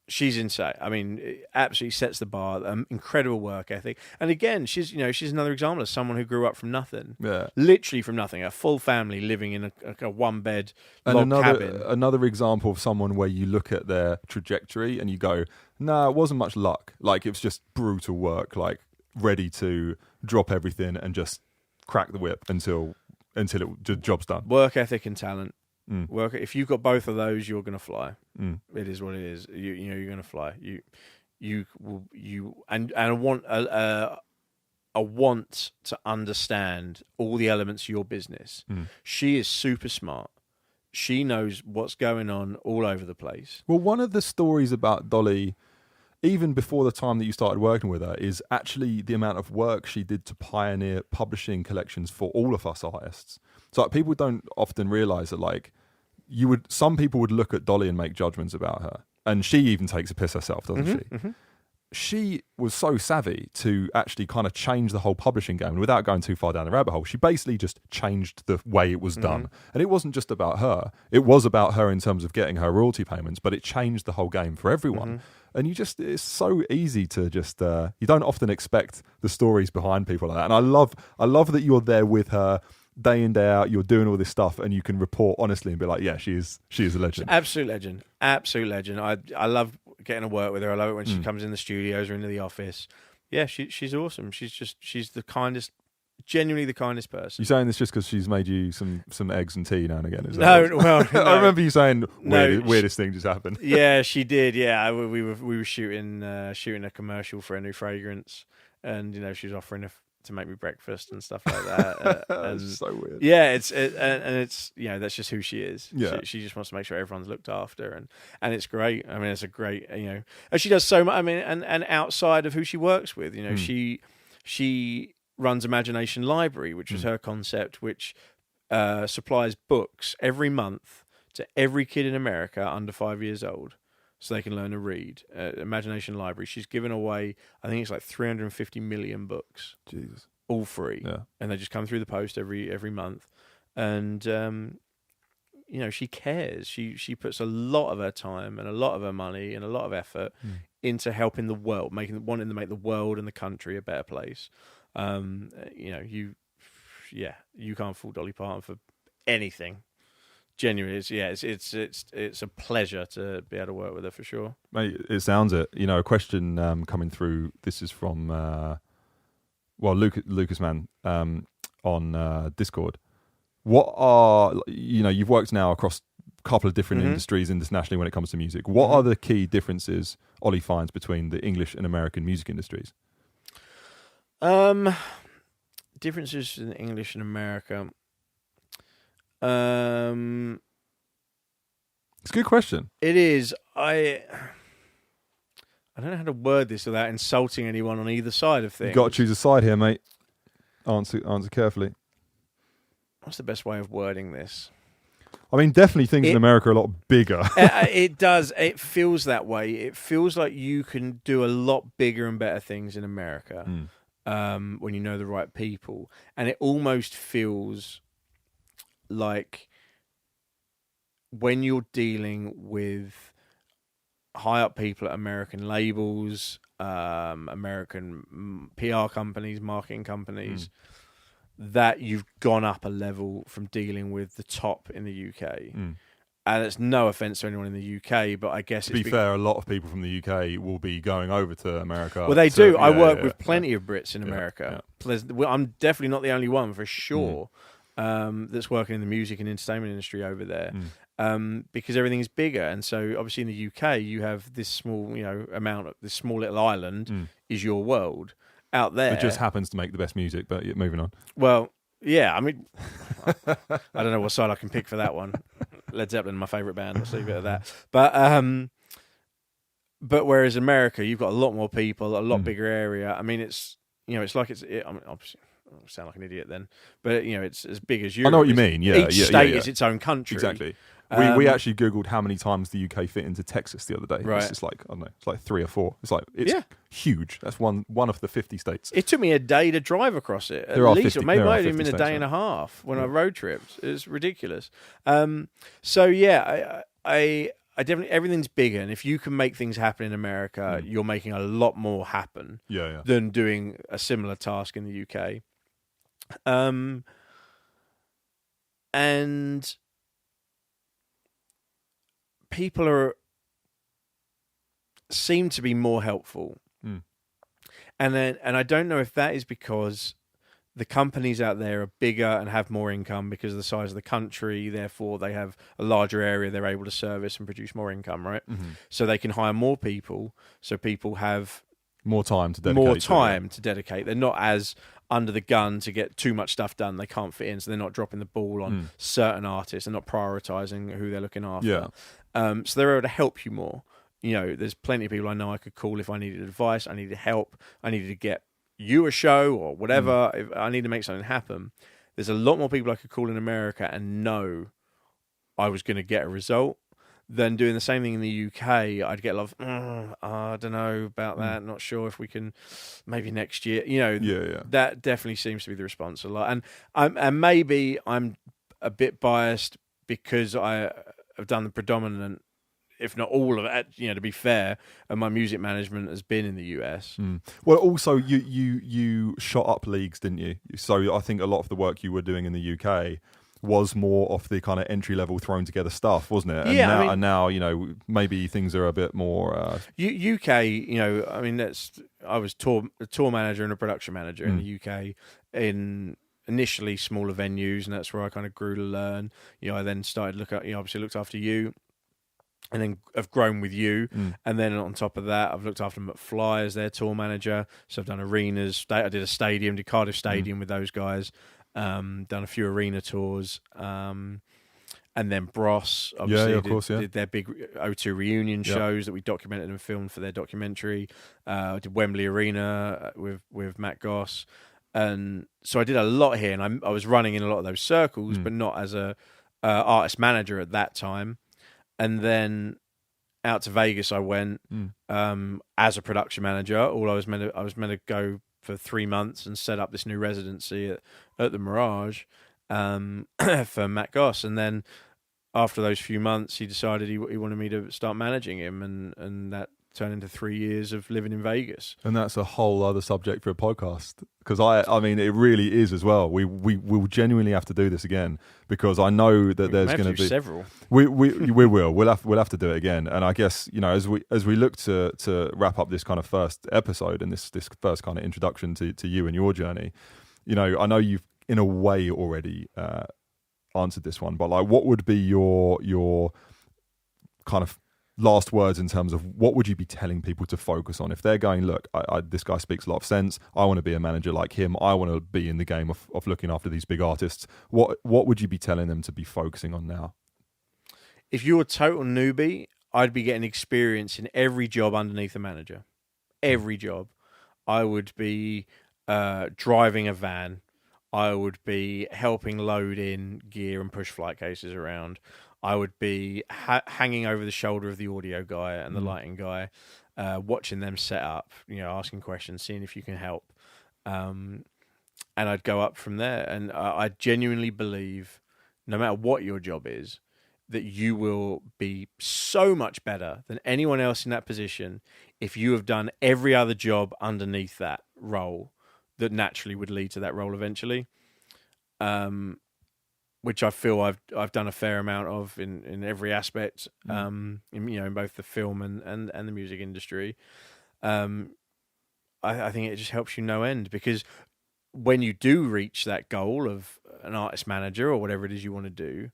insane. I mean, it absolutely sets the bar. Incredible work ethic. And again, she's another example of someone who grew up from nothing. Yeah, literally from nothing. A full family living in a one-bed log cabin. Another example of someone where you look at their trajectory and you go, "Nah, it wasn't much luck. Like, it was just brutal work. Like, ready to drop everything and just crack the whip until the job's done." Work ethic and talent. If you've got both of those, you're going to fly. It is what it is. You're going to fly. and I want a want to understand all the elements of your business. She is super smart. She knows what's going on all over the place. Well, one of the stories about Dolly, even before the time that you started working with her, is actually the amount of work she did to pioneer publishing collections for all of us artists. So like, people don't often realize that like some people would look at Dolly and make judgments about her. And she even takes a piss herself, doesn't she? Mm-hmm. She was so savvy to actually kind of change the whole publishing game. And without going too far down the rabbit hole, she basically just changed the way it was done. And it wasn't just about her. It was about her in terms of getting her royalty payments, but it changed the whole game for everyone. And it's so easy to just, you don't often expect the stories behind people like that. And I love that you're there with her day in, day out. You're doing all this stuff and you can report honestly and be like, yeah, she is a legend. Absolute legend. I love getting to work with her. I love it when she comes in the studios or into the office. Yeah, she's awesome. She's the kindest, genuinely the kindest person. You saying this just because she's made you some eggs and tea now and again? Is no. I remember you saying weirdest thing just happened. Yeah, she did. Yeah, we were shooting a commercial for a new fragrance, and she was offering to make me breakfast and stuff like that. That's so weird. Yeah, it's that's just who she is. Yeah. She just wants to make sure everyone's looked after, and it's great. I mean, it's a great and she does so much. I mean, and outside of who she works with, she runs Imagination Library, which was her concept, which supplies books every month to every kid in America under 5 years old, so they can learn to read. Imagination Library. She's given away, I think it's like 350 million books. Jesus. All free. Yeah. And they just come through the post every month. And, she cares. She puts a lot of her time and a lot of her money and a lot of effort into helping the world, wanting to make the world and the country a better place. You can't fool Dolly Parton for anything. Genuinely, it's a pleasure to be able to work with her for sure. Mate, it sounds it. A question coming through. This is from Lucas Man on Discord. What are you've worked now across a couple of different industries internationally when it comes to music. What are the key differences Olly finds between the English and American music industries? Differences in English and America. It's a good question. It is. I don't know how to word this without insulting anyone on either side of things. You've got to choose a side here, mate. Answer carefully. What's the best way of wording this? I mean, definitely things in America are a lot bigger. It does. It feels that way. It feels like you can do a lot bigger and better things in America when you know the right people. And it almost feels like when you're dealing with high up people at American labels, American PR companies, marketing companies, that you've gone up a level from dealing with the top in the UK. And it's no offence to anyone in the UK, but I guess to be fair, a lot of people from the UK will be going over to America. Well, they do. I work with plenty of Brits in America. Yeah. I'm definitely not the only one, for sure, that's working in the music and entertainment industry over there, because everything's bigger. And so, obviously, in the UK, you have this small, this small little island is your world. Out there, it just happens to make the best music. But moving on. Well, yeah. I mean, I don't know what side I can pick for that one. Led Zeppelin, my favourite band. Let's leave it at that. But whereas America, you've got a lot more people, a lot bigger area. I mean, it's obviously I sound like an idiot then, but it's as big as Europe. I know what you mean. Yeah, each state is its own country. Exactly. We actually Googled how many times the UK fit into Texas the other day. Right. It's like, I don't know, it's like 3 or 4. It's huge. That's one of the 50 states. It took me a day to drive across it. At least, or maybe it might have been a day and a half when I road tripped. It's ridiculous. So yeah, I definitely, everything's bigger, and if you can make things happen in America, you're making a lot more happen than doing a similar task in the UK. And people seem to be more helpful, and I don't know if that is because the companies out there are bigger and have more income because of the size of the country. Therefore, they have a larger area they're able to service and produce more income, right? Mm-hmm. So they can hire more people. So people have more time to dedicate. They're not as under the gun to get too much stuff done. They can't fit in, so they're not dropping the ball on certain artists. They're not prioritizing who they're looking after. Yeah. So they're able to help you more. You know, there's plenty of people I know I could call if I needed advice, I needed help, I needed to get you a show or whatever. If I need to make something happen, there's a lot more people I could call in America and know I was going to get a result than doing the same thing in the UK. I'd get a lot of, I don't know about that, not sure if we can, maybe next year. You know, that definitely seems to be the response a lot. And maybe I'm a bit biased because I have done the predominant, if not all of it, you know, to be fair, and my music management has been in the US. Well, also you shot up leagues, didn't you? So I think a lot of the work you were doing in the UK was more off the kind of entry level thrown together stuff, wasn't it? And and now, you know, maybe things are a bit more UK, you know, I mean, I was a tour manager and a production manager in the UK in initially smaller venues, and that's where I kind of grew to learn. You know, I then started obviously looked after you, and then I've grown with you. And then on top of that, I've looked after McFly as their tour manager. So I've done arenas. I did did Cardiff Stadium with those guys. Done a few arena tours. And then Bros, obviously, did their big O2 reunion shows that we documented and filmed for their documentary. I did Wembley Arena with Matt Goss. And so I did a lot here, and I was running in a lot of those circles, but not as a artist manager at that time. And then out to Vegas I went as a production manager. I was meant to go for 3 months and set up this new residency at the Mirage for Matt Goss. And then after those few months, he decided he wanted me to start managing him, and that turned into 3 years of living in Vegas. And that's a whole other subject for a podcast, because I mean it really is as well. We will genuinely have to do this again, because I know that there's going to be several. We'll have to do it again. And I guess, you know, as we look to wrap up this kind of first episode and this first kind of introduction to you and your journey, you know, I know you've in a way already answered this one, but like, what would be your kind of last words in terms of what would you be telling people to focus on if they're going, look, this guy speaks a lot of sense, I want to be a manager like him, I want to be in the game of looking after these big artists? What would you be telling them to be focusing on now? If you're a total newbie, I'd be getting experience in every job underneath a manager. Every job. I would be driving a van. I would be helping load in gear and push flight cases around. I would be hanging over the shoulder of the audio guy and the lighting guy, watching them set up, you know, asking questions, seeing if you can help. And I'd go up from there. And I genuinely believe, no matter what your job is, that you will be so much better than anyone else in that position if you have done every other job underneath that role that naturally would lead to that role eventually. Which I feel I've done a fair amount of in every aspect, in both the film and the music industry. I think it just helps you no end, because when you do reach that goal of an artist manager or whatever it is you want to do,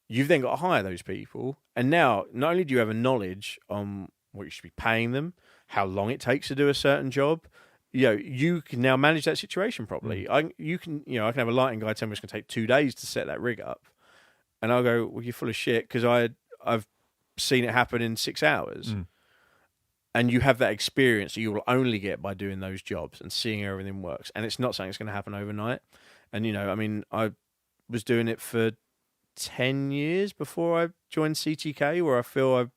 you've then got to hire those people. And now, not only do you have a knowledge on what you should be paying them, how long it takes to do a certain job, you know, you can now manage that situation properly. I can have a lighting guy tell me it's going to take 2 days to set that rig up, and I'll go, well, you're full of shit, because I've seen it happen in 6 hours. And you have that experience that you will only get by doing those jobs and seeing how everything works. And it's not something that's going to happen overnight. And, you know, I mean, I was doing it for 10 years before I joined CTK, where I feel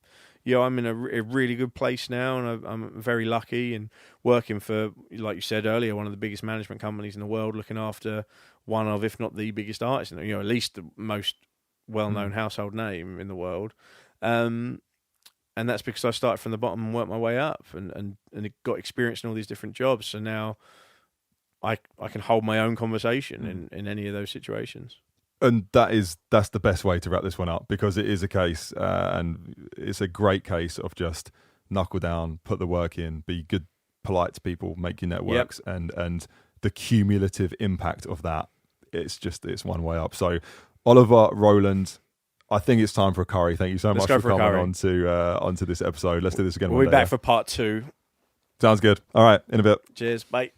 I'm in a really good place now, and I'm very lucky, and working for, like you said earlier, one of the biggest management companies in the world, looking after one of, if not the biggest artist, you know, at least the most well-known household name in the world. And that's because I started from the bottom and worked my way up, and got experience in all these different jobs. So now I can hold my own conversation in any of those situations. And that's the best way to wrap this one up, because it is a case, and it's a great case of just knuckle down, put the work in, be good, polite to people, make your networks, and the cumulative impact of that, it's one way up. So Oliver Rowland, I think it's time for a curry. Thank you so much for coming onto this episode. Let's do this again. We'll be back for part 2. Sounds good. All right, in a bit. Cheers. Bye.